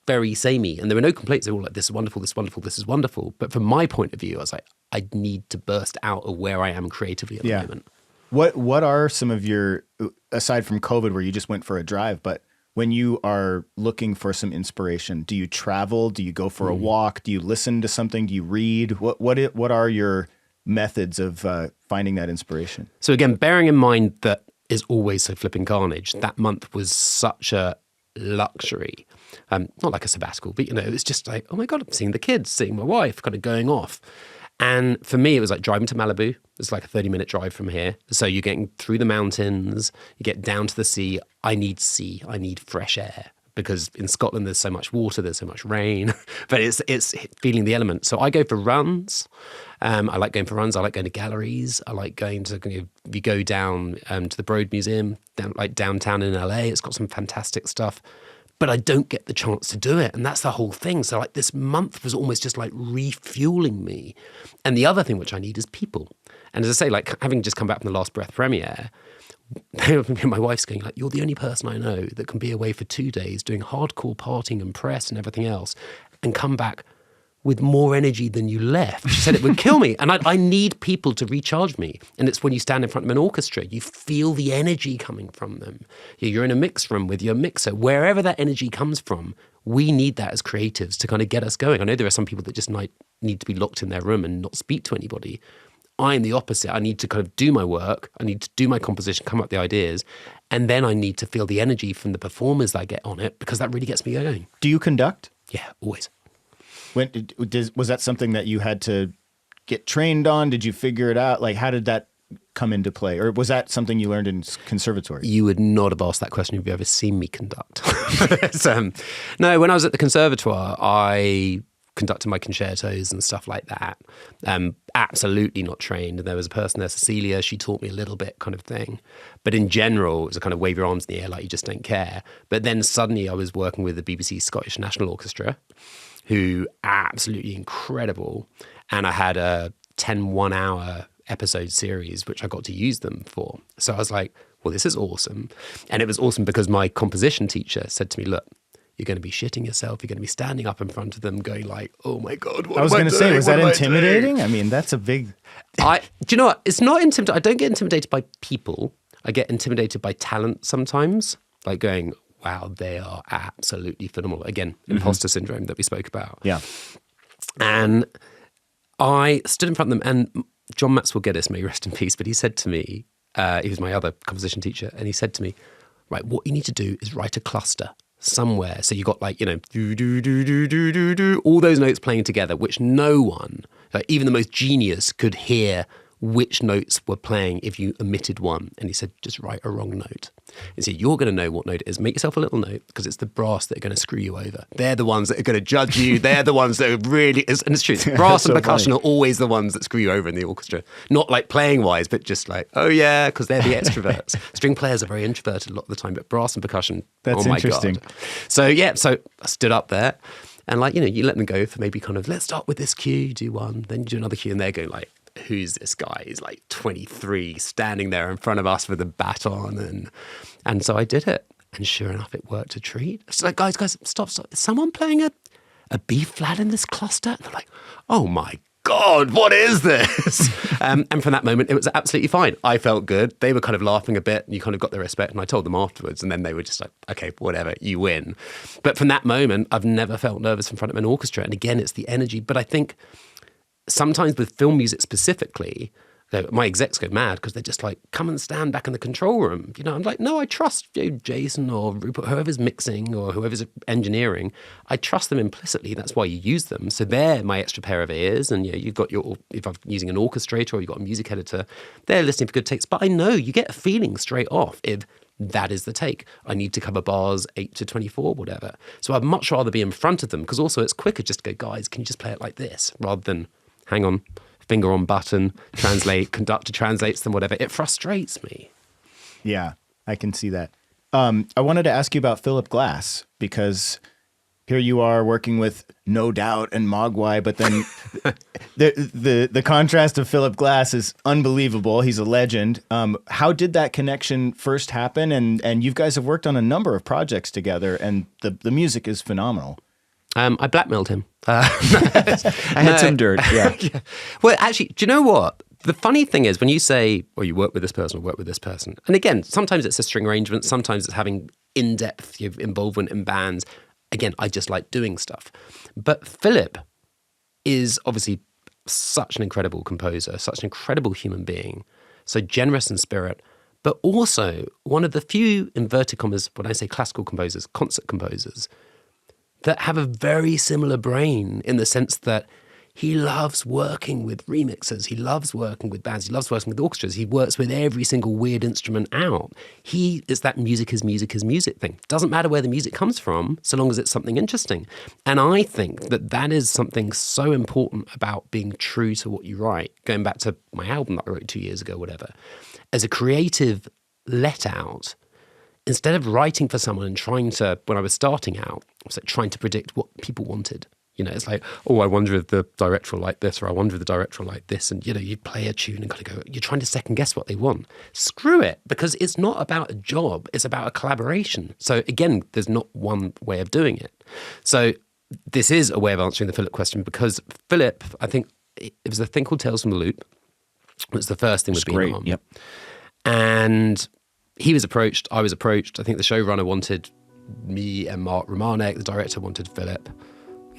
very samey. And there were no complaints. They were all like, this is wonderful, this is wonderful, this is wonderful. But from my point of view, I was like, I need to burst out of where I am creatively at the moment. What are some of your, aside from COVID where you just went for a drive, but when you are looking for some inspiration, do you travel? Do you go for a walk? Do you listen to something? Do you read? What are your methods of finding that inspiration? So again, bearing in mind that is always so flipping carnage, that month was such a luxury. Not like a sabbatical, but it's just like, oh my God, I'm seeing the kids, seeing my wife, kind of going off. And for me, it was like driving to Malibu. It's like a 30-minute drive from here. So you're getting through the mountains, you get down to the sea. I need sea, I need fresh air. Because in Scotland, there's so much water, there's so much rain, but it's feeling the element. So I go for runs. I like going for runs. I like going to galleries. I like going to, you go down to the Broad Museum, downtown in LA. It's got some fantastic stuff. But I don't get the chance to do it. And that's the whole thing. So like this month was almost just like refueling me. And the other thing which I need is people. And as I say, like having just come back from the Last Breath premiere, my wife's going like, you're the only person I know that can be away for 2 days doing hardcore partying and press and everything else and come back with more energy than you left. She said it would kill me. And I need people to recharge me. And it's when you stand in front of an orchestra, you feel the energy coming from them. You're in a mix room with your mixer. Wherever that energy comes from, we need that as creatives to kind of get us going. I know there are some people that just need to be locked in their room and not speak to anybody. I'm the opposite. I need to kind of do my work. I need to do my composition, come up with the ideas. And then I need to feel the energy from the performers that I get on it, because that really gets me going. Do you conduct? Yeah, always. Was that something that you had to get trained on? Did you figure it out? Like, how did that come into play? Or was that something you learned in conservatory? You would not have asked that question if you've ever seen me conduct. No, when I was at the conservatoire, I conducted my concertos and stuff like that. Absolutely not trained. And there was a person there, Cecilia, she taught me a little bit kind of thing. But in general, it was a kind of wave your arms in the air like you just don't care. But then suddenly I was working with the BBC Scottish National Orchestra, who absolutely incredible. And I had a 10 one-hour episode series, which I got to use them for. So I was like, well, this is awesome. And it was awesome because my composition teacher said to me, look, you're going to be shitting yourself. You're going to be standing up in front of them going like, oh my God, what I was going to say, was that intimidating? I mean, that's a big... Do you know what? It's not intimidating. I don't get intimidated by people. I get intimidated by talent sometimes, like going, wow, they are absolutely phenomenal. Again, imposter syndrome that we spoke about. Yeah. And I stood in front of them, and John Maxwell Geddes, may he rest in peace, but he said to me, he was my other composition teacher, and he said to me, right, what you need to do is write a cluster somewhere. So you got like, do, do, do, do, do, do, do, all those notes playing together, which no one, like even the most genius, could hear which notes were playing if you omitted one. And he said, just write a wrong note. And so you're going to know what note it is. Make yourself a little note, because it's the brass that are going to screw you over. They're the ones that are going to judge you. They're the ones that are really, and it's true. Brass and percussion are always the ones that screw you over in the orchestra. Not like playing wise, but just like, oh yeah, because they're the extroverts. String players are very introverted a lot of the time, but brass and percussion, that's oh my interesting. God. So yeah, so I stood up there. And like, you let them go for maybe kind of, let's start with this cue, do one, then you do another cue, and they're going like, who's this guy? He's like 23, standing there in front of us with a baton. And so I did it. And sure enough, it worked a treat. It's like, guys, stop. Is someone playing a B flat in this cluster? And they're like, oh my God, what is this? And from that moment, it was absolutely fine. I felt good. They were kind of laughing a bit, and you kind of got their respect. And I told them afterwards, and then they were just like, okay, whatever, you win. But from that moment, I've never felt nervous in front of an orchestra. And again, it's the energy. But I think sometimes with film music specifically, my execs go mad because they're just like, come and stand back in the control room. I'm like, no, I trust Jason or Rupert, whoever's mixing or whoever's engineering. I trust them implicitly. That's why you use them. So they're my extra pair of ears. And you've got if I'm using an orchestrator or you've got a music editor, they're listening for good takes. But I know you get a feeling straight off if that is the take. I need to cover bars 8 to 24, whatever. So I'd much rather be in front of them because also it's quicker just to go, guys, can you just play it like this rather than hang on. Finger on button, translate, conductor translates them, whatever. It frustrates me. Yeah, I can see that. I wanted to ask you about Philip Glass, because here you are working with No Doubt and Mogwai, but then the contrast of Philip Glass is unbelievable. He's a legend. How did that connection first happen? And you guys have worked on a number of projects together, and the music is phenomenal. I blackmailed him. I had some dirt. Yeah. Yeah. Well, actually, do you know what? The funny thing is when you say, "Oh, you work with this person or work with this person," and again, sometimes it's a string arrangement, sometimes it's having in-depth involvement in bands. Again, I just like doing stuff. But Philip is obviously such an incredible composer, such an incredible human being, so generous in spirit, but also one of the few, inverted commas, when I say classical composers, concert composers, that have a very similar brain in the sense that he loves working with remixers, he loves working with bands, he loves working with orchestras, he works with every single weird instrument out. It's that music is music thing. Doesn't matter where the music comes from, so long as it's something interesting. And I think that is something so important about being true to what you write. Going back to my album that I wrote 2 years ago, whatever. As a creative let out, instead of writing for someone and trying to, when I was starting out, I was like trying to predict what people wanted. It's like, oh, I wonder if the director will like this, or I wonder if the director will like this. And, you play a tune and kind of go, you're trying to second guess what they want. Screw it, because it's not about a job, it's about a collaboration. So again, there's not one way of doing it. So this is a way of answering the Philip question, because Philip, I think it was a thing called Tales from the Loop. It was the first thing with being on. Yep. And he was approached, I was approached. I think the showrunner wanted me and Mark Romanek, the director wanted Philip.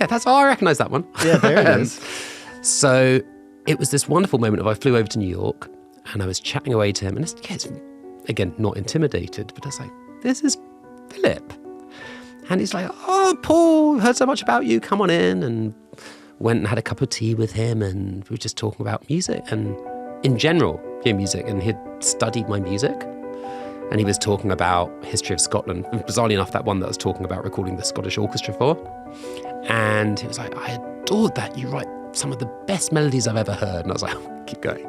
Yeah, I recognise that one. Yeah, there it is. So it was this wonderful moment of I flew over to New York and I was chatting away to him. And it's again, not intimidated, but I was like, this is Philip. And he's like, oh, Paul, heard so much about you. Come on in. And went and had a cup of tea with him. And we were just talking about music and in general, music. And he'd studied my music. And he was talking about history of Scotland. Bizarrely enough, that one that I was talking about recording the Scottish orchestra for. And he was like, I adored that. You write some of the best melodies I've ever heard. And I was like, oh, keep going.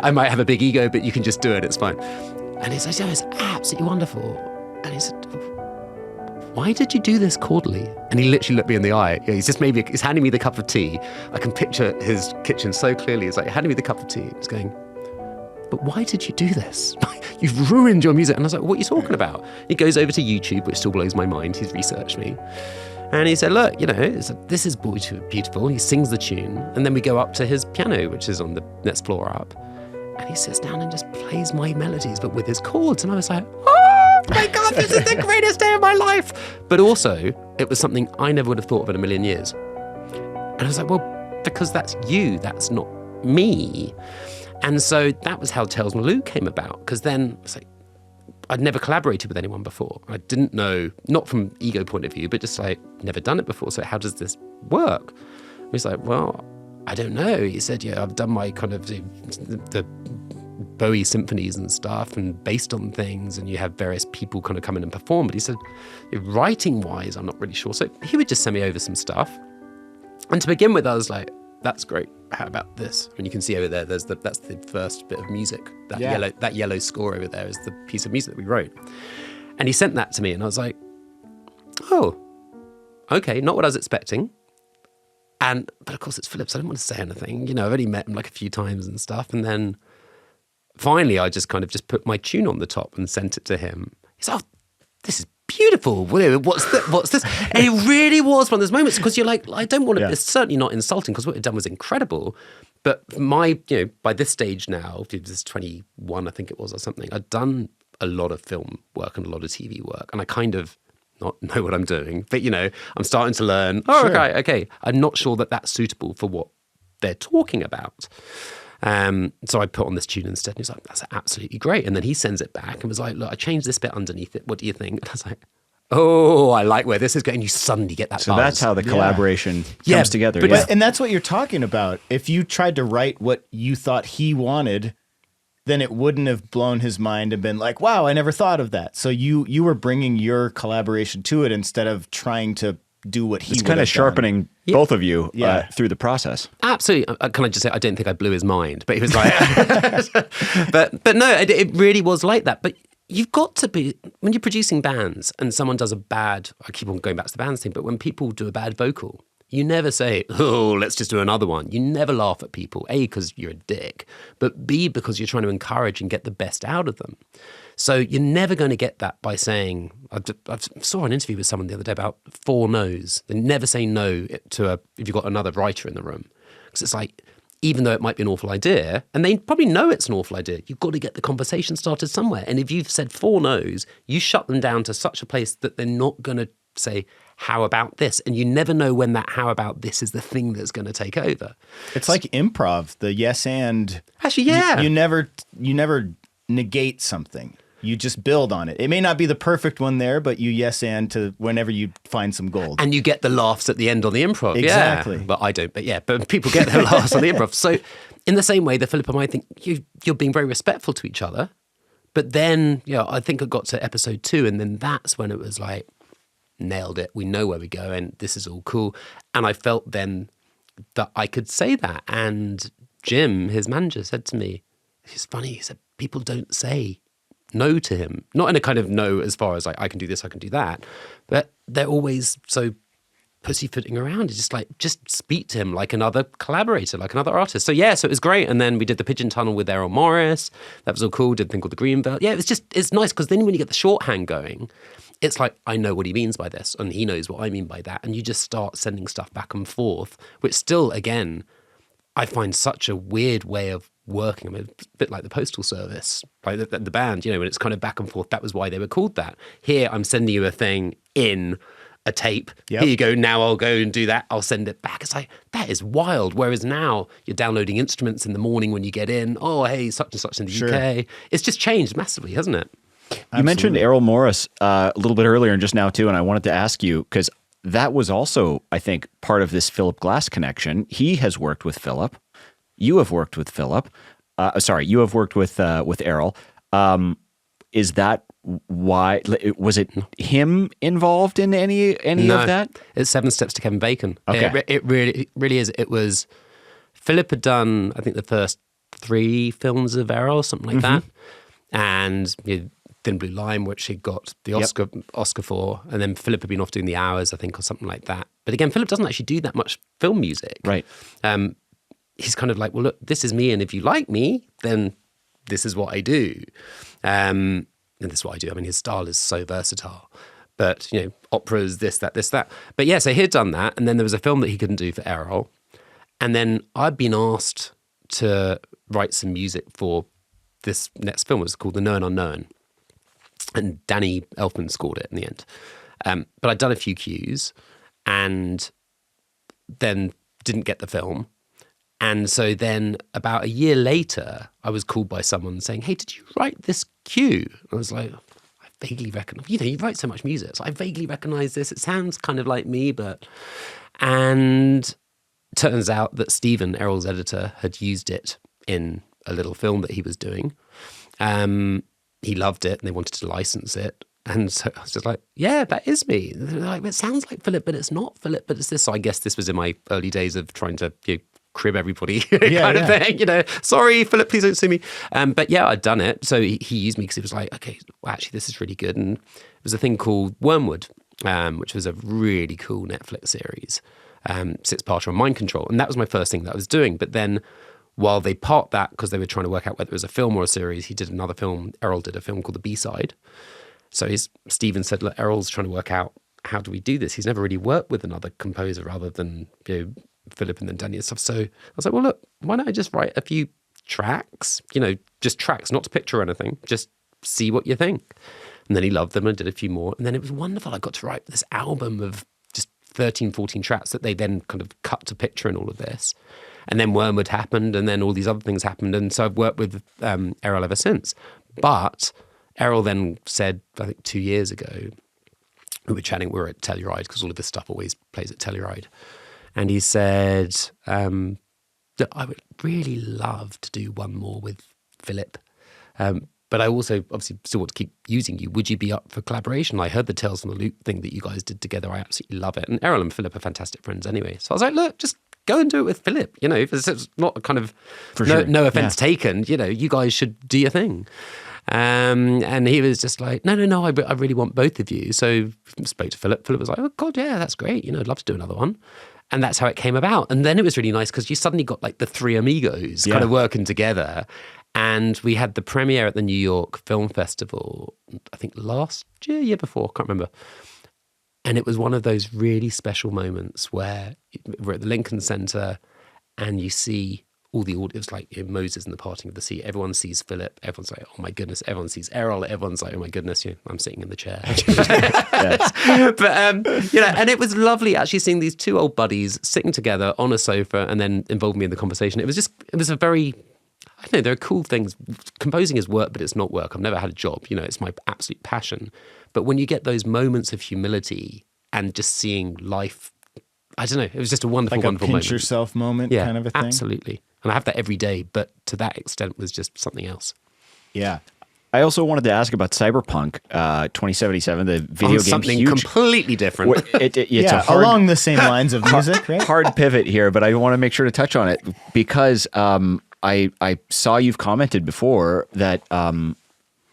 I might have a big ego, but you can just do it. It's fine. And he said, it's absolutely wonderful. And he said, why did you do this chordally? And he literally looked me in the eye. He's handing me the cup of tea. I can picture his kitchen so clearly. He's like, handing me the cup of tea. He's going, but why did you do this? You've ruined your music. And I was like, what are you talking about? He goes over to YouTube, which still blows my mind. He's researched me. And he said, look, this is beautiful. He sings the tune. And then we go up to his piano, which is on the next floor up. And he sits down and just plays my melodies, but with his chords. And I was like, oh my God, this is the greatest day of my life. But also, it was something I never would have thought of in a million years. And I was like, well, because that's you, that's not me. And so that was how Tales from the Loop came about. Because then it's like, I'd never collaborated with anyone before. I didn't know, not from ego point of view, but just like, never done it before. So how does this work? And he's like, well, I don't know. He said, yeah, I've done my kind of the Bowie symphonies and stuff and based on things, and you have various people kind of come in and perform. But he said, writing wise, I'm not really sure. So he would just send me over some stuff. And to begin with, I was like, that's great. How about this? And you can see over there, that's the first bit of music. That yellow score over there is the piece of music that we wrote. And he sent that to me, and I was like, oh, okay, not what I was expecting. But of course it's Philip, so I didn't want to say anything. I've only met him like a few times and stuff. And then finally, I just kind of just put my tune on the top and sent it to him. He's like, oh, this is beautiful. What's this? And it really was one of those moments because you're like, I don't want to, it's certainly not insulting because what he'd done was incredible. But by this stage now, this is 21, I think it was or something, I'd done a lot of film work and a lot of TV work. And I kind of not know what I'm doing, but I'm starting to learn, okay. I'm not sure that that's suitable for what they're talking about. So I put on this tune instead, and he's like, that's absolutely great. And then he sends it back and was like, look, I changed this bit underneath it. What do you think? And I was like, oh, I like where this is going. You suddenly get that So buzz. that's how the collaboration comes together. And that's what you're talking about. If you tried to write what you thought he wanted, then it wouldn't have blown his mind and been like, wow, I never thought of that. So you were bringing your collaboration to it instead of trying to do what he would have done. It's kind of sharpening both of you through the process. Absolutely. Can I just say, I don't think I blew his mind, but he was like, but no, it really was like that. But you've got to be, when you're producing bands and someone does a bad, I keep on going back to the bands thing, but when people do a bad vocal, you never say, oh, let's just do another one. You never laugh at people, A, because you're a dick, but B, because you're trying to encourage and get the best out of them. So you're never going to get that by saying, I saw an interview with someone the other day about 4 no's. They never say no to if you've got another writer in the room. Because it's like, even though it might be an awful idea, and they probably know it's an awful idea, you've got to get the conversation started somewhere. And if you've said 4 no's, you shut them down to such a place that they're not going to say, how about this? And you never know when that how about this is the thing that's going to take over. It's like improv, the yes and. Actually, yeah. You never negate something. You just build on it. It may not be the perfect one there, but you yes and to whenever you find some gold. And you get the laughs at the end on the improv. Exactly. Yeah. But I don't, but people get their laughs on the improv. So in the same way that Philip and I think you're being very respectful to each other. But then, I think I got to episode 2 and then that's when it was like, nailed it. We know where we're going. This is all cool. And I felt then that I could say that. And Jim, his manager, said to me, it's funny, he said, people don't say no to him. Not in a kind of no as far as like, I can do this, I can do that. But they're always so pussyfooting around. It's just like, just speak to him like another collaborator, like another artist. So so it was great. And then we did the Pigeon Tunnel with Errol Morris. That was all cool. Did a thing called the Green Belt. Yeah, it's nice because then when you get the shorthand going, it's like, I know what he means by this and he knows what I mean by that. And you just start sending stuff back and forth, which still, again, I find such a weird way of working. I mean, a bit like the Postal Service, like the band, when it's kind of back and forth. That was why they were called that. Here, I'm sending you a thing in a tape. Yep. Here you go. Now I'll go and do that. I'll send it back. It's like, that is wild. Whereas now you're downloading instruments in the morning when you get in. Oh, hey, such and such in the UK. It's just changed massively, hasn't it? You mentioned Errol Morris a little bit earlier and just now too, and I wanted to ask you, because that was also, I think, part of this Philip Glass connection. He has worked with Philip. You have worked with Philip. You have worked with Errol. Is that why? Was it him involved in any of that? It's 7 Steps to Kevin Bacon. Okay. It really is. It was, Philip had done, I think, the first 3 films of Errol, something like that. And Thin Blue Line, which he got the Oscar for, and then Philip had been off doing The Hours, I think, or something like that. But again, Philip doesn't actually do that much film music. Right. He's kind of like, well, look, this is me, and if you like me, then this is what I do. And this is what I do. I mean, his style is so versatile. But, operas, this, that. But yeah, so he had done that, and then there was a film that he couldn't do for Errol. And then I'd been asked to write some music for this next film. It was called The Known Unknown. And Danny Elfman scored it in the end. But I'd done a few cues and then didn't get the film. And so then about a year later, I was called by someone saying, hey, did you write this cue? And I was like, I vaguely recognize, you write so much music. So I vaguely recognize this. It sounds kind of like me, but... And turns out that Stephen, Errol's editor, had used it in a little film that he was doing. He loved it and they wanted to license it. And so I was just like, yeah, that is me. They're like, it sounds like Philip, but it's not Philip, but it's this. So I guess this was in my early days of trying to crib everybody kind of thing, sorry, Philip, please don't sue me. But yeah, I'd done it. So he used me because he was like, okay, well, actually, this is really good. And it was a thing called Wormwood, which was a really cool Netflix series, 6-parter on mind control. And that was my first thing that I was doing. But then while they parked that because they were trying to work out whether it was a film or a series, he did another film. Errol did a film called The B-Side. So Stephen said, look, Errol's trying to work out, how do we do this? He's never really worked with another composer other than Philip and then Danny and stuff. So I was like, well, look, why don't I just write a few tracks? Just tracks, not to picture or anything. Just see what you think. And then he loved them and did a few more. And then it was wonderful. I got to write this album of just 13, 14 tracks that they then kind of cut to picture and all of this. And then Wormwood happened, and then all these other things happened. And so I've worked with Errol ever since. But Errol then said, I think 2 years ago, we were chatting, we were at Telluride, because all of this stuff always plays at Telluride. And he said that I would really love to do one more with Philip. But I also obviously still want to keep using you. Would you be up for collaboration? I heard the Tales from the Loop thing that you guys did together. I absolutely love it. And Errol and Philip are fantastic friends anyway. So I was like, look, just go and do it with Philip. If it's not a kind of no offense taken, you guys should do your thing. And he was just like, no, I really want both of you. So I spoke to Philip. Philip was like, oh God, yeah, that's great. I'd love to do another one. And that's how it came about. And then it was really nice because you suddenly got like the three amigos kind of working together. And we had the premiere at the New York Film Festival, I think last year before, can't remember. And it was one of those really special moments where we're at the Lincoln Center and you see all the audience, it was like Moses and the Parting of the Sea. Everyone sees Philip. Everyone's like, oh my goodness. Everyone sees Errol. Everyone's like, oh my goodness, I'm sitting in the chair. But, and it was lovely actually seeing these two old buddies sitting together on a sofa and then involving me in the conversation. It was a very, I don't know, there are cool things. Composing is work, but it's not work. I've never had a job. It's my absolute passion. But when you get those moments of humility and just seeing life, I don't know, it was just a wonderful, wonderful moment. Like a pinch yourself moment kind of a thing? Absolutely. And I have that every day, but to that extent was just something else. Yeah. I also wanted to ask about Cyberpunk 2077, the video game. Something completely different. It's a hard, along the same lines of music, right? Hard pivot here, but I want to make sure to touch on it because I saw you've commented before that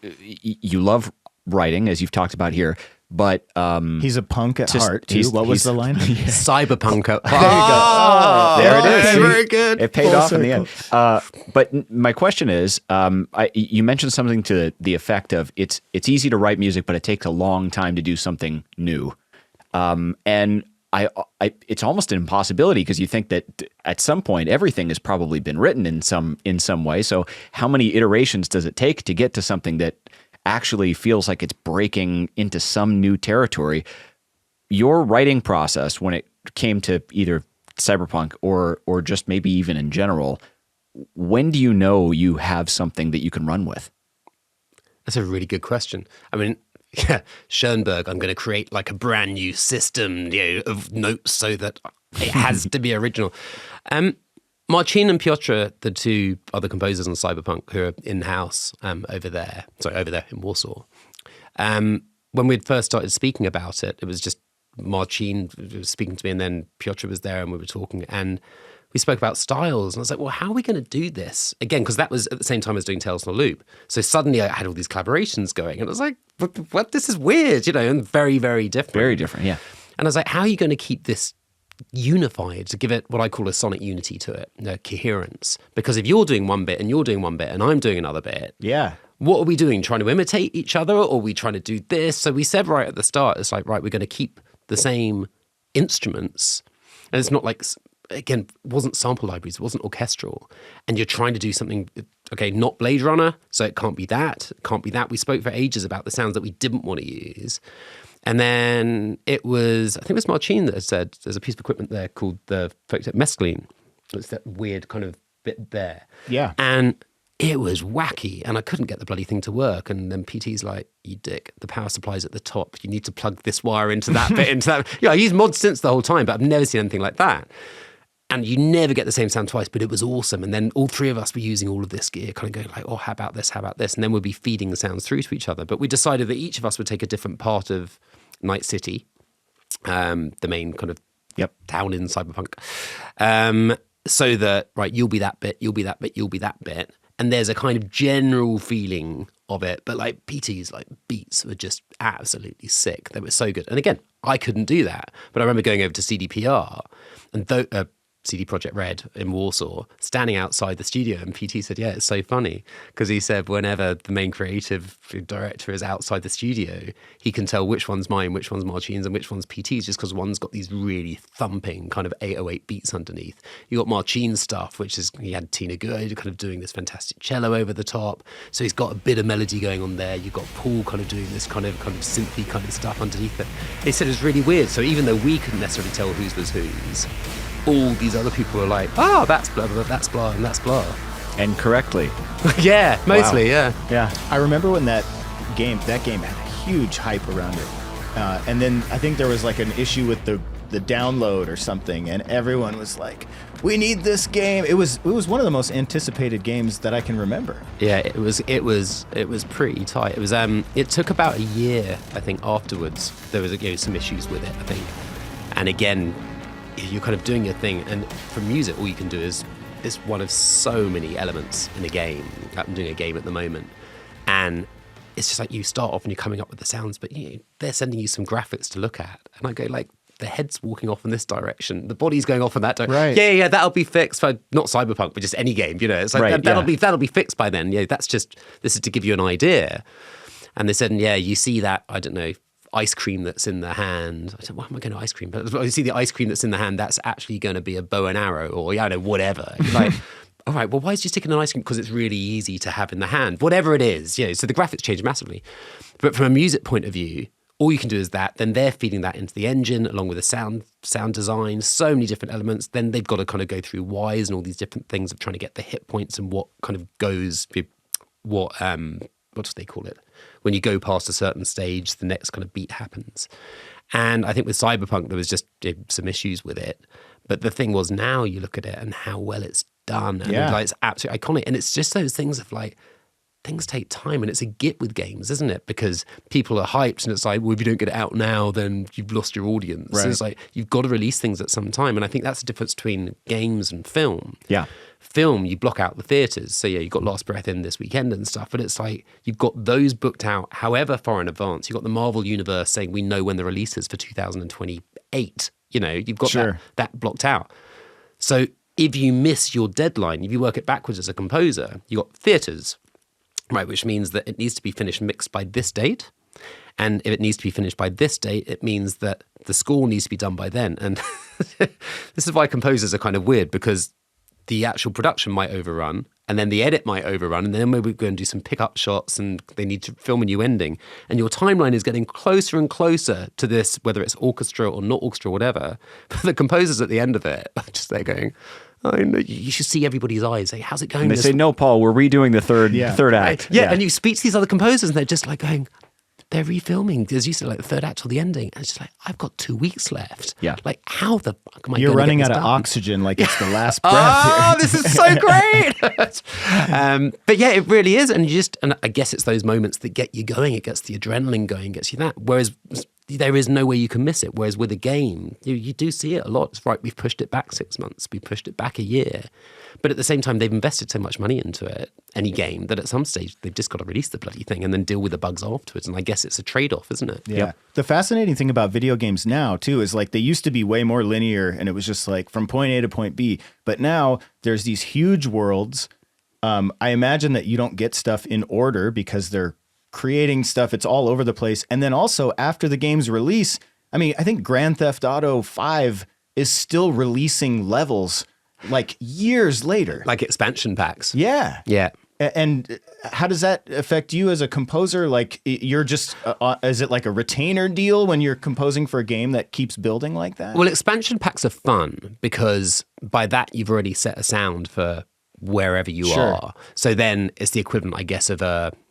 you love writing, as you've talked about here, but he's a punk at heart too. What was the line? Cyberpunk at heart. There it is. Okay, very good. It paid off in the end. But my question is, you mentioned something to the effect of it's easy to write music, but it takes a long time to do something new. And it's almost an impossibility because you think that at some point everything has probably been written in some way. So how many iterations does it take to get to something that actually feels like it's breaking into some new territory? Your writing process when it came to either Cyberpunk or just maybe even in general, when do you know you have something that you can run with? That's a really good question. I mean, Schoenberg, I'm going to create like a brand new system, of notes so that it has to be original. Marcin and Piotr, the two other composers on Cyberpunk who are in-house over there in Warsaw. When we'd first started speaking about it, it was just Marcin was speaking to me and then Piotr was there and we were talking and we spoke about styles. And I was like, well, how are we going to do this? Again, because that was at the same time as doing Tales from the Loop. So suddenly I had all these collaborations going and I was like, what? This is weird, and very, very different. Very different, yeah. And I was like, how are you going to keep this unified, to give it what I call a sonic unity to it, coherence? Because if you're doing one bit and you're doing one bit and I'm doing another bit, what are we doing? Trying to imitate each other, or are we trying to do this? So we said right at the start, it's like, right, we're going to keep the same instruments. And it's not like, again, it wasn't sample libraries, it wasn't orchestral. And you're trying to do something, okay, not Blade Runner, so it can't be that, We spoke for ages about the sounds that we didn't want to use. And then I think it was Marcin that had said, there's a piece of equipment there called the mescaline. It's that weird kind of bit there. Yeah. And it was wacky and I couldn't get the bloody thing to work. And then PT's like, you dick, the power supply's at the top. You need to plug this wire into that bit, into that. I used mod synths the whole time, but I've never seen anything like that. And you never get the same sound twice, but it was awesome. And then all three of us were using all of this gear, kind of going like, oh, how about this? And then we'd be feeding the sounds through to each other. But we decided that each of us would take a different part of Night City, the main kind of town in Cyberpunk. So that, right, you'll be that bit, you'll be that bit, you'll be that bit. And there's a kind of general feeling of it. But like PT's like beats were just absolutely sick. They were so good. And again, I couldn't do that. But I remember going over to CDPR and CD Projekt Red in Warsaw, standing outside the studio, and PT said, yeah, it's so funny, because he said whenever the main creative director is outside the studio, he can tell which one's mine, which one's Marcin's, and which one's PT's, just because one's got these really thumping kind of 808 beats underneath. You got Marcin's stuff, which is, he had Tina Gurd kind of doing this fantastic cello over the top, so he's got a bit of melody going on there. You've got Paul kind of doing this kind of synthy kind of stuff underneath it. He said it was really weird, so even though we couldn't necessarily tell whose was whose, all these other people were like, oh, that's blah, blah, that's blah, and that's blah. And correctly. Yeah, mostly, wow. yeah. I remember when that game had a huge hype around it. And then I think there was like an issue with the download or something, and everyone was like, we need this game. It was one of the most anticipated games that I can remember. Yeah, it was pretty tight. It was it took about a year, I think, afterwards. There was some issues with it, I think. And again, you're kind of doing your thing, and for music, all you can do is one of so many elements in a game. I'm doing a game at the moment, and it's just like you start off and you're coming up with the sounds, but they're sending you some graphics to look at, and I go like, the head's walking off in this direction, the body's going off in that direction. Right. Yeah, that'll be fixed by not Cyberpunk, but just any game. It's like right, that'll be fixed by then. This is to give you an idea. And they said, you see that, I don't know, ice cream that's in the hand. I said, why am I going to ice cream? But you see the ice cream that's in the hand, that's actually going to be a bow and arrow, or whatever. You're like, all right, well, why is you sticking an ice cream? Because it's really easy to have in the hand, whatever it is. So the graphics change massively. But from a music point of view, all you can do is that. Then they're feeding that into the engine along with the sound design, so many different elements. Then they've got to kind of go through whys and all these different things of trying to get the hit points and what kind of goes, what do they call it? When you go past a certain stage, the next kind of beat happens. And I think with Cyberpunk, there was just some issues with it. But the thing was, now you look at it and how well it's done. And it's absolutely iconic. And it's just those things of like, things take time, and it's a git with games, isn't it? Because people are hyped, and it's like, well, if you don't get it out now, then you've lost your audience. Right. So it's like, you've got to release things at some time. And I think that's the difference between games and film. Yeah. Film, you block out the theatres. So you've got Last Breath in this weekend and stuff, but it's like, you've got those booked out however far in advance. You've got the Marvel Universe saying, we know when the release is for 2028. You've got that blocked out. So if you miss your deadline, if you work it backwards as a composer, you've got theatres, right, which means that it needs to be finished mixed by this date. And if it needs to be finished by this date, it means that the score needs to be done by then. And this is why composers are kind of weird, because the actual production might overrun, and then the edit might overrun, and then maybe we're going to do some pickup shots, and they need to film a new ending. And your timeline is getting closer and closer to this, whether it's orchestra or not orchestra or whatever. But the composers at the end of it are just there going, I know, you should see everybody's eyes. Say, how's it going? And they say, no, Paul, we're redoing the third act. Right? Yeah, and you speak to these other composers, and they're just like going, they're refilming, as you said, like the third act or the ending. And it's just like, I've got 2 weeks left. Yeah. Like, how the fuck am I You're gonna running get out this of done? oxygen like it's the last breath. Oh, here. this is so great. But yeah, it really is. And I guess it's those moments that get you going. It gets the adrenaline going, gets you that. Whereas there is no way you can miss it. Whereas with a game, you do see it a lot. It's right, we've pushed it back 6 months. We pushed it back a year. But at the same time, they've invested so much money into it, any game, that at some stage, they've just got to release the bloody thing and then deal with the bugs afterwards. And I guess it's a trade-off, isn't it? Yeah. The fascinating thing about video games now, too, is like they used to be way more linear, and it was just like from point A to point B. But now there's these huge worlds. I imagine that you don't get stuff in order because they're creating stuff. It's all over the place. And then also after the game's release, I mean, I think Grand Theft Auto 5 is still releasing levels like years later. Like expansion packs. Yeah. Yeah. And how does that affect you as a composer? Like, you're just, is it like a retainer deal when you're composing for a game that keeps building like that? Well, expansion packs are fun because by that you've already set a sound for wherever you are. So then it's the equivalent, I guess, of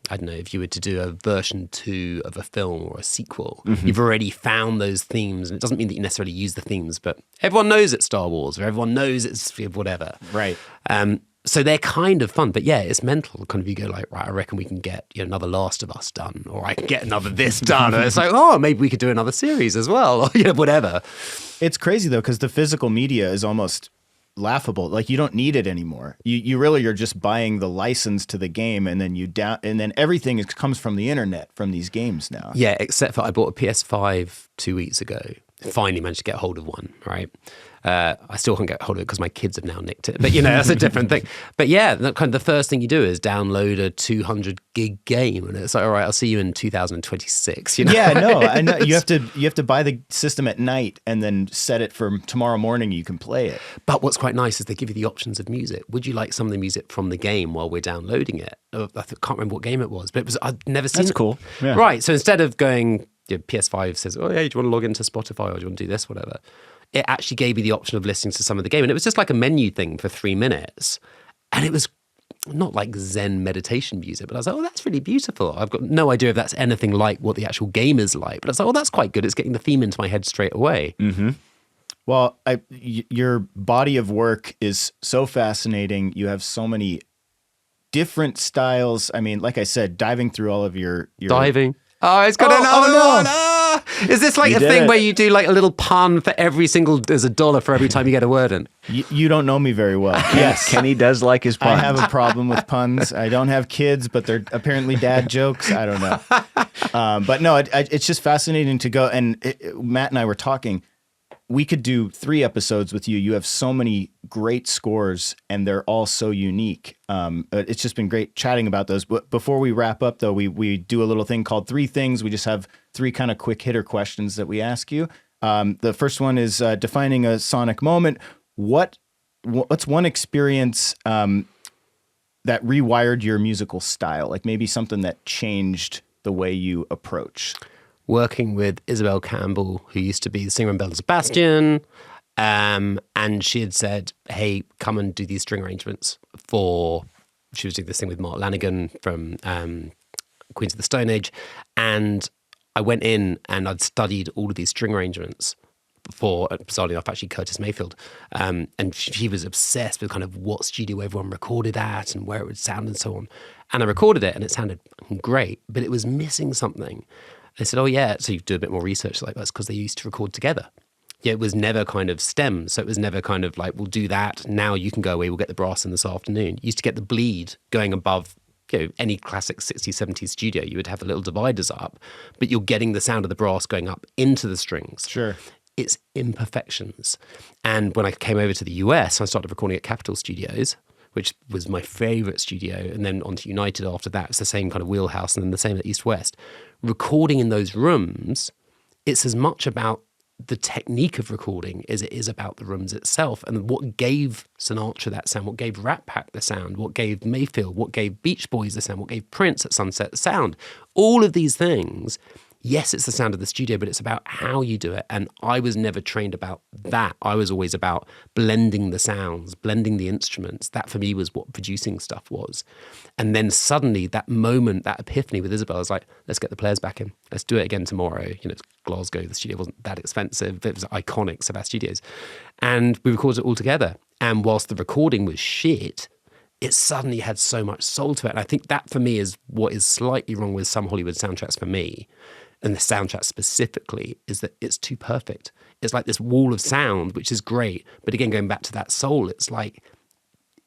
I don't know, if you were to do a version 2 of a film or a sequel, you've already found those themes. And it doesn't mean that you necessarily use the themes, but everyone knows it's Star Wars or everyone knows it's whatever. Right. So they're kind of fun, but yeah, it's mental. Kind of you go like, right, I reckon we can get another Last of Us done, or I can get another this done. And it's like, oh, maybe we could do another series as well, or whatever. It's crazy though, because the physical media is almost laughable. Like, you don't need it anymore. You really are just buying the license to the game, and then everything comes from the internet from these games now. Yeah, except for I bought a PS5 2 weeks ago, finally managed to get hold of one, right? I still can't get hold of it because my kids have now nicked it. But, that's a different thing. But yeah, the first thing you do is download a 200 gig game. And it's like, all right, I'll see you in 2026. Yeah, no, I know. You have to buy the system at night and then set it for tomorrow morning. You can play it. But what's quite nice is they give you the options of music. Would you like some of the music from the game while we're downloading it? I can't remember what game it was, but I'd never seen it. That's cool. Yeah. Right. So instead of going, PS5 says, oh, yeah, do you want to log into Spotify or do you want to do this, whatever? It actually gave me the option of listening to some of the game. And it was just like a menu thing for 3 minutes. And it was not like Zen meditation music, but I was like, oh, that's really beautiful. I've got no idea if that's anything like what the actual game is like. But I was like, oh, that's quite good. It's getting the theme into my head straight away. Mm-hmm. Well, your body of work is so fascinating. You have so many different styles. I mean, like I said, diving through all of your... Diving. Oh, it's got another one. Oh. Is this like a thing where you do like a little pun for every single, there's $1 for every time you get a word in? You don't know me very well. Yes. Kenny does like his puns. I have a problem with puns. I don't have kids, but they're apparently dad jokes. I don't know. But no, it's just fascinating to go. And Matt and I were talking. We could do 3 episodes with you. You have so many great scores, and they're all so unique. It's just been great chatting about those. But before we wrap up, though, we do a little thing called 3 Things. We just have 3 kind of quick hitter questions that we ask you. The first one is defining a sonic moment. What's one experience that rewired your musical style? Like maybe something that changed the way you approach. Working with Isabel Campbell, who used to be the singer in Belle and Sebastian. And she had said, hey, come and do these string arrangements she was doing this thing with Mark Lanigan from Queens of the Stone Age. And I went in and I'd studied all of these string arrangements for, bizarrely enough, actually Curtis Mayfield. And she was obsessed with kind of what studio everyone recorded at and where it would sound and so on. And I recorded it and it sounded great, but it was missing something. They said, oh, yeah, so you do a bit more research like that's because they used to record together. Yeah, it was never kind of stem. So it was never kind of like, we'll do that. Now you can go away. We'll get the brass in this afternoon. You used to get the bleed going above any classic 60s, 70s studio. You would have the little dividers up, but you're getting the sound of the brass going up into the strings. Sure. It's imperfections. And when I came over to the US, I started recording at Capitol Studios, which was my favorite studio, and then on to United after that. It's the same kind of wheelhouse, and then the same at East West. Recording in those rooms, it's as much about the technique of recording as it is about the rooms itself, and what gave Sinatra that sound, what gave Rat Pack the sound, what gave Mayfield, what gave Beach Boys the sound, what gave Prince at Sunset the sound. All of these things, yes, it's the sound of the studio, but it's about how you do it. And I was never trained about that. I was always about blending the sounds, blending the instruments. That for me was what producing stuff was. And then suddenly that moment, that epiphany with Isabel, I was like, let's get the players back in. Let's do it again tomorrow. It's Glasgow. The studio wasn't that expensive. It was iconic, Sebastian Studios. And we recorded it all together. And whilst the recording was shit, it suddenly had so much soul to it. And I think that for me is what is slightly wrong with some Hollywood soundtracks for me. And the soundtrack specifically is that it's too perfect. It's like this wall of sound, which is great. But again, going back to that soul, it's like,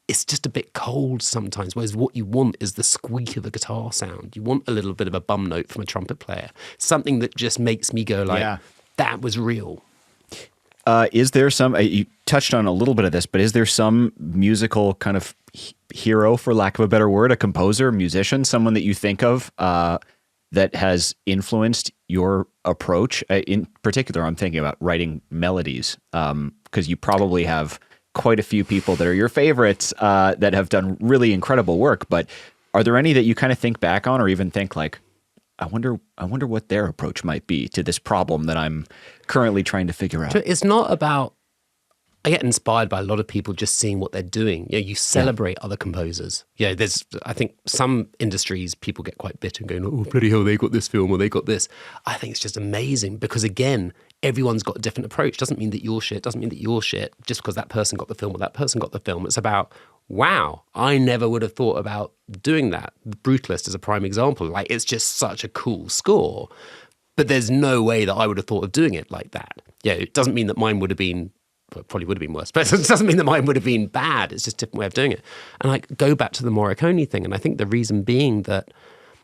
it's just a bit cold sometimes. Whereas what you want is the squeak of a guitar sound. You want a little bit of a bum note from a trumpet player. Something that just makes me go like, that was real. Is there some, you touched on a little bit of this, but is there some musical kind of hero, for lack of a better word, a composer, musician, someone that you think of that has influenced your approach? In particular, I'm thinking about writing melodies, because you probably have quite a few people that are your favorites that have done really incredible work. But are there any that you kind of think back on, or even think like, I wonder what their approach might be to this problem that I'm currently trying to figure out? It's not about, I get inspired by a lot of people just seeing what they're doing. You celebrate other composers. There's, I think some industries, people get quite bitter and going, oh, bloody hell, they got this film or they got this. I think it's just amazing because, again, everyone's got a different approach. Doesn't mean that you're shit, doesn't mean that you're shit just because that person got the film or that person got the film. It's about, wow, I never would have thought about doing that. Brutalist is a prime example. Like, it's just such a cool score. But there's no way that I would have thought of doing it like that. It doesn't mean that mine would have been, well, probably would have been worse, but it doesn't mean that mine would have been bad. It's just a different way of doing it. And I go back to the Morricone thing, and I think the reason being that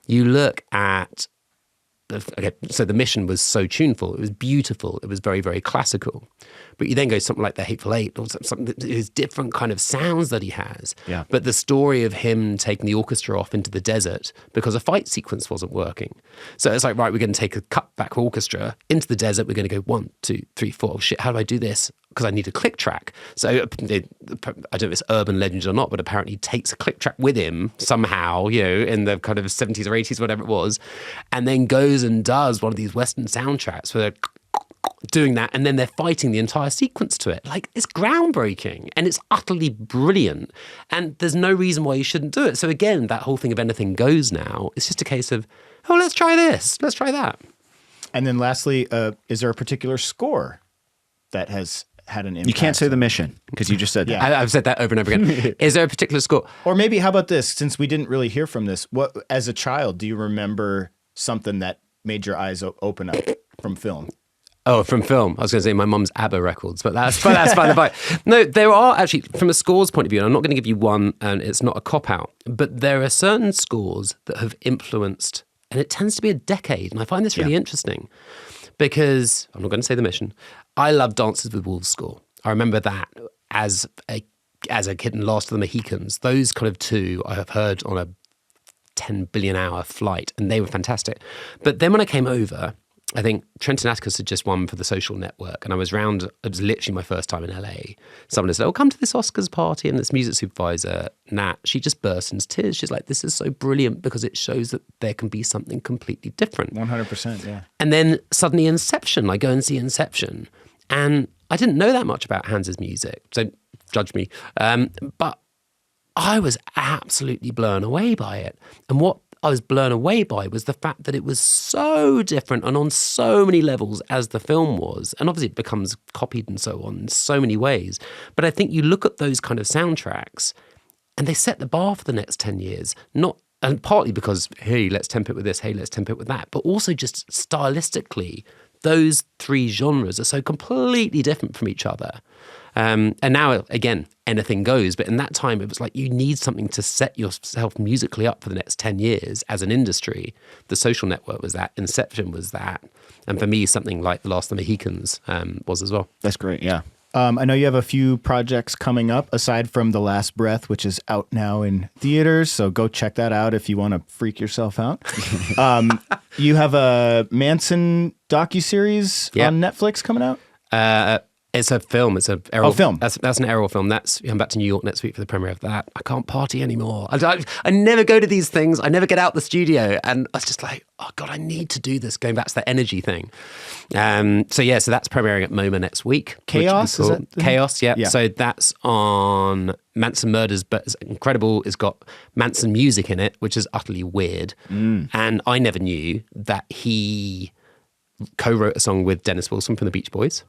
you look at okay, so the Mission was so tuneful. It was beautiful. It was very, very classical. But you then go something like The Hateful Eight, or something that is different kind of sounds that he has. Yeah. But the story of him taking the orchestra off into the desert because a fight sequence wasn't working. So it's like, right, we're going to take a cutback orchestra into the desert. We're going to go 1, 2, 3, 4. Shit, how do I do this? Because I need a click track. So I don't know if it's urban legend or not, but apparently he takes a click track with him somehow, in the kind of 70s or 80s, whatever it was, and then goes and does one of these Western soundtracks where they're doing that, and then they're fighting the entire sequence to it. Like, it's groundbreaking and it's utterly brilliant, and there's no reason why you shouldn't do it. So again, that whole thing of anything goes now. It's just a case of, oh, let's try this, let's try that. And then lastly, is there a particular score that has had an impact? You can't say The Mission because you just said that. I've said that over and over again. Is there a particular score? Or maybe, how about this? Since we didn't really hear from this, what, as a child, do you remember something that made your eyes open up from film? Oh, from film. I was going to say my mum's ABBA records, but that's by the by. No, there are actually, from a scores point of view, and I'm not going to give you one, and it's not a cop-out, but there are certain scores that have influenced, and it tends to be a decade, and I find this really interesting, because, I'm not going to say The Mission, I love Dances with Wolves score. I remember that as a kid in Last of the Mohicans. Those kind of two I have heard on a 10 billion hour flight, and they were fantastic. But then when I came over, I think Trenton Atticus had just won for The Social Network, and I was round, it was literally my first time in LA. Someone had said, oh, come to this Oscars party, and this music supervisor, Nat, she just burst into tears. She's like, this is so brilliant because it shows that there can be something completely different. 100%, yeah. And then suddenly Inception, I go and see Inception, and I didn't know that much about Hans's music, so judge me. But I was absolutely blown away by it. And what I was blown away by was the fact that it was so different and on so many levels as the film was. And obviously it becomes copied and so on in so many ways. But I think you look at those kind of soundtracks and they set the bar for the next 10 years, and partly because, hey, let's temp it with this, hey, let's temp it with that, but also just stylistically, those three genres are so completely different from each other. And now, again, anything goes. But in that time, it was like you need something to set yourself musically up for the next 10 years as an industry. The Social Network was that. Inception was that. And for me, something like The Last of the Mohicans was as well. That's great, yeah. I know you have a few projects coming up aside from The Last Breath, which is out now in theaters. So go check that out if you want to freak yourself out. You have a Manson docuseries on Netflix coming out? It's a film. It's a Errol, film. That's an Errol film. I'm back to New York next week for the premiere of that. I can't party anymore. I never go to these things. I never get out the studio, and I was just like, oh God, I need to do this. Going back to that energy thing. So that's premiering at MoMA next week. Chaos, cool. Is that Chaos? Yeah. So that's on Manson Murders, but it's incredible. It's got Manson music in it, which is utterly weird. And I never knew that he co-wrote a song with Dennis Wilson from the Beach Boys.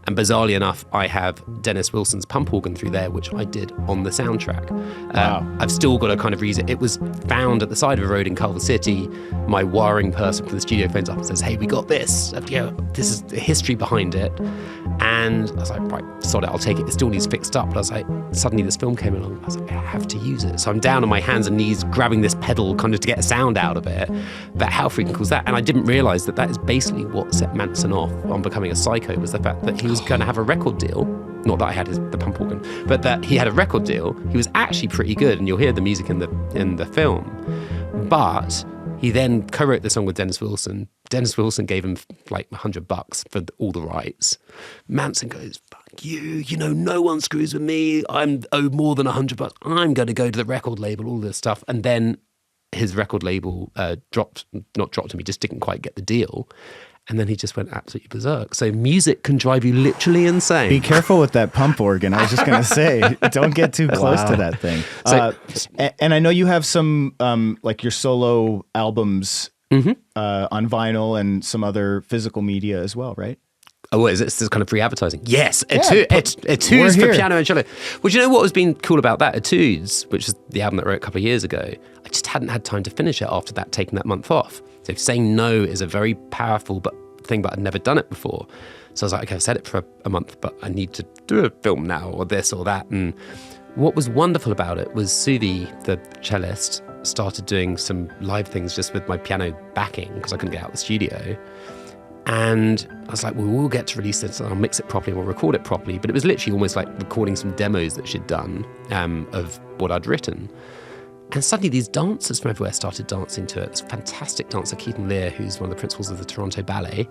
And bizarrely enough, I have Dennis Wilson's pump organ through there, which I did on the soundtrack. Wow. I've still got to kind of reason. It was found at the side of a road in Culver City. My wiring person from the studio phones up and says, hey, we got this. This is the history behind it. And I was like, right, sod it, I'll take it. It still needs fixed up. But I was like, suddenly this film came along. I was like, I have to use it. So I'm down on my hands and knees grabbing this pedal kind of to get a sound out of it. But how freaking cool is that? And I didn't realise that is basically what set Manson off on becoming a psycho, was the fact that he was going to have a record deal. Not that I had the pump organ, but that he had a record deal. He was actually pretty good, and you'll hear the music in the film. But he then co-wrote the song with Dennis Wilson. Dennis Wilson gave him like $100 for all the rights. Manson goes, fuck you, no one screws with me. I'm owed more than $100. I'm going to go to the record label, all this stuff. And then his record label not dropped him, he just didn't quite get the deal. And then he just went absolutely berserk. So music can drive you literally insane. Be careful with that pump organ. I was just going to say, don't get too close to that thing. So, and I know you have some, like your solo albums on vinyl and some other physical media as well, right? Oh, what is it? This is kind of free advertising. Yes, Etudes for piano and cello. Well, do you know what has been cool about that? Etudes, which is the album that I wrote a couple of years ago, I just hadn't had time to finish it after that, taking that month off. So saying no is a very powerful thing, but I'd never done it before. So I was like, okay, I've said it for a month, but I need to do a film now, or this or that. And what was wonderful about it was Suvi, the cellist, started doing some live things just with my piano backing because I couldn't get out of the studio. And I was like, well, we'll get to release this and I'll mix it properly and we'll record it properly. But it was literally almost like recording some demos that she'd done of what I'd written. And suddenly these dancers from everywhere started dancing to it. This fantastic dancer, Keaton Lear, who's one of the principals of the Toronto Ballet,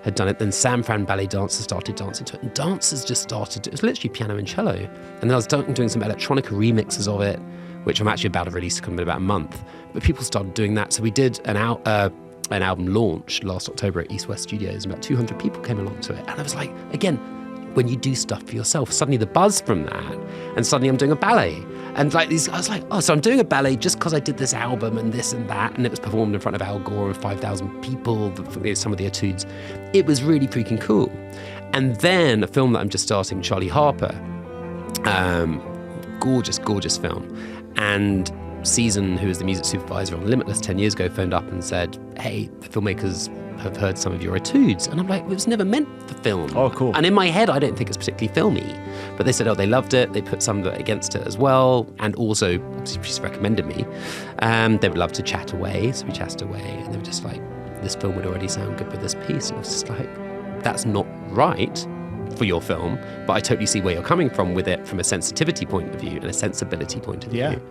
had done it. Then San Fran ballet dancers started dancing to it. And dancers just started, it was literally piano and cello. And then I was doing some electronica remixes of it, which I'm actually about to release in about a month. But people started doing that. So we did an album launch last October at East West Studios, and about 200 people came along to it. And I was like, again, when you do stuff for yourself, suddenly the buzz from that, and suddenly I'm doing a ballet. And like these, I was like, oh, so I'm doing a ballet just because I did this album and this and that, and it was performed in front of Al Gore and 5,000 people, some of the etudes. It was really freaking cool. And then a film that I'm just starting, Charlie Harper, gorgeous, gorgeous film. And Season, who was the music supervisor on Limitless 10 years ago, phoned up and said, hey, the filmmakers have heard some of your etudes. And I'm like, it was never meant for film. Oh, cool. And in my head, I don't think it's particularly filmy. But they said, oh, they loved it. They put some of it against it as well. And also, she's recommended me. They would love to chat away. So we chatted away. And they were just like, this film would already sound good with this piece. And I was just like, that's not right for your film, but I totally see where you're coming from with it from a sensitivity point of view and a sensibility point of view.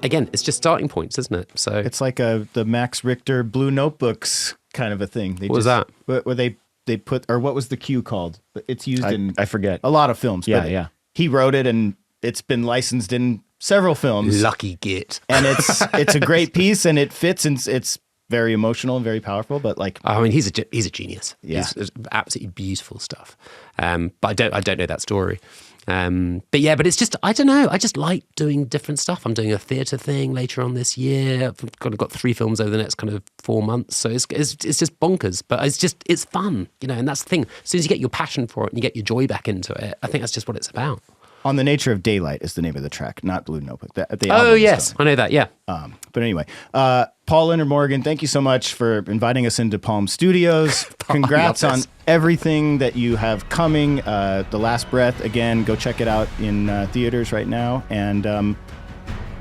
Again, it's just starting points, isn't it? So it's like the Max Richter Blue Notebooks kind of a thing. What was that? Where they put, or what was the cue called? It's used in I forget a lot of films. Yeah, but yeah. He wrote it, and it's been licensed in several films. Lucky git. And it's a great piece, and it fits, and it's very emotional and very powerful. But like, I mean, he's a genius. Yeah, it's absolutely beautiful stuff. But I don't know that story. But it's just, I don't know. I just like doing different stuff. I'm doing a theatre thing later on this year. I've got 3 films over the next kind of 4 months. So it's just bonkers, but it's fun, you know. And that's the thing. As soon as you get your passion for it and you get your joy back into it, I think that's just what it's about. On the Nature of Daylight is the name of the track, not Blue Notebook. Oh yes, I know that. Yeah. But anyway, Paul Leonard-Morgan, thank you so much for inviting us into Palm Studios. Congrats on everything that you have coming. The Last Breath, again, go check it out in theaters right now. And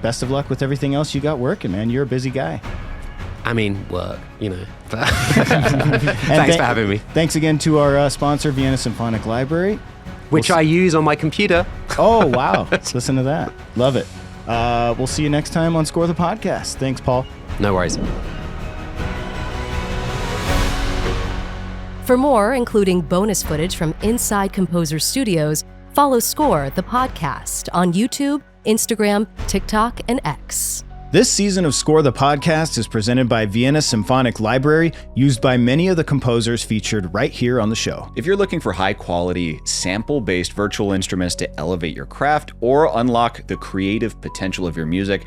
best of luck with everything else you got working, man. You're a busy guy. I mean, work, you know. Thanks for having me. Thanks again to our sponsor, Vienna Symphonic Library. Which I use on my computer. Oh, wow. Listen to that. Love it. We'll see you next time on Score the Podcast. Thanks, Paul. No worries. For more, including bonus footage from Inside Composer Studios, follow Score the Podcast on YouTube, Instagram, TikTok, and X. This season of Score the Podcast is presented by Vienna Symphonic Library, used by many of the composers featured right here on the show. If you're looking for high-quality, sample-based virtual instruments to elevate your craft or unlock the creative potential of your music,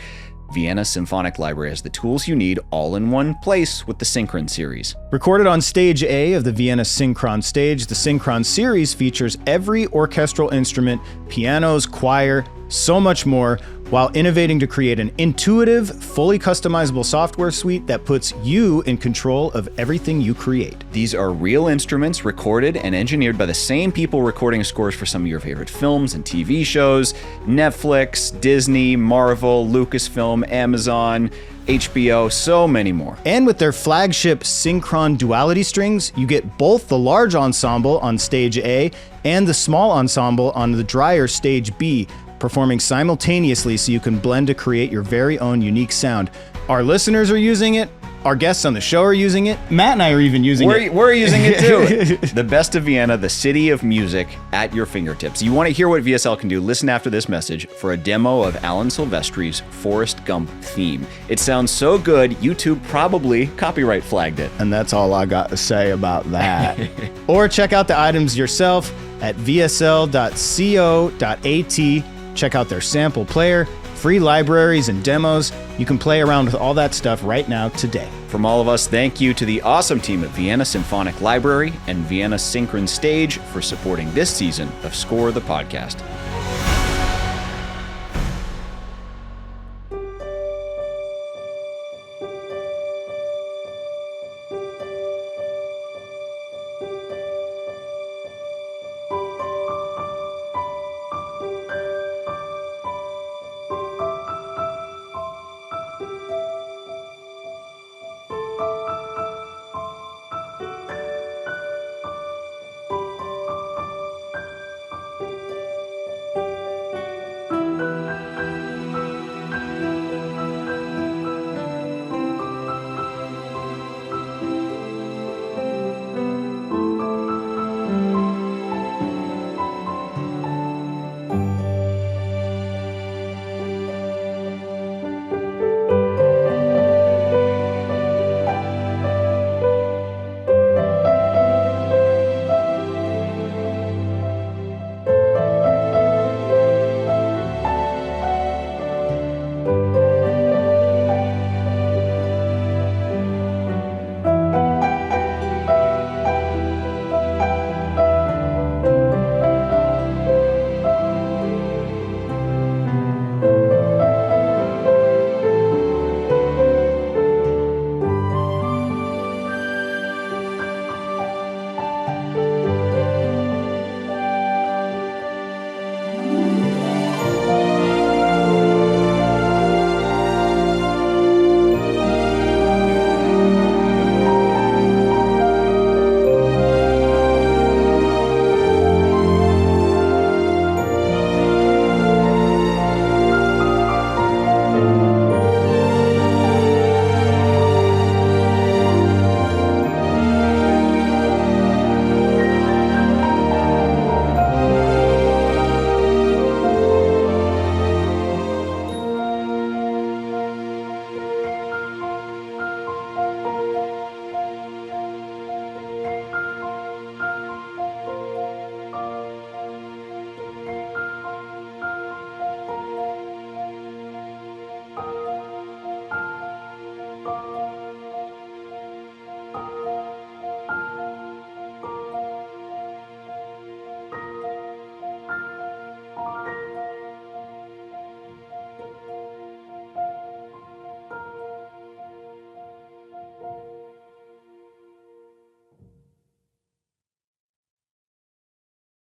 Vienna Symphonic Library has the tools you need all in one place with the Synchron Series. Recorded on Stage A of the Vienna Synchron Stage, the Synchron Series features every orchestral instrument, pianos, choir, so much more, while innovating to create an intuitive, fully customizable software suite that puts you in control of everything you create. These are real instruments recorded and engineered by the same people recording scores for some of your favorite films and TV shows: Netflix, Disney, Marvel, Lucasfilm, Amazon, HBO, so many more. And with their flagship Synchron duality strings, you get both the large ensemble on Stage A and the small ensemble on the drier Stage B, performing simultaneously so you can blend to create your very own unique sound. Our listeners are using it. Our guests on the show are using it. Matt and I are even using it. We're using it too. The best of Vienna, the city of music at your fingertips. You want to hear what VSL can do? Listen after this message for a demo of Alan Silvestri's Forrest Gump theme. It sounds so good, YouTube probably copyright flagged it. And that's all I got to say about that. Or check out the items yourself at vsl.co.at. Check out their sample player, free libraries and demos. You can play around with all that stuff right now today. From all of us, thank you to the awesome team at Vienna Symphonic Library and Vienna Synchron Stage for supporting this season of Score the Podcast.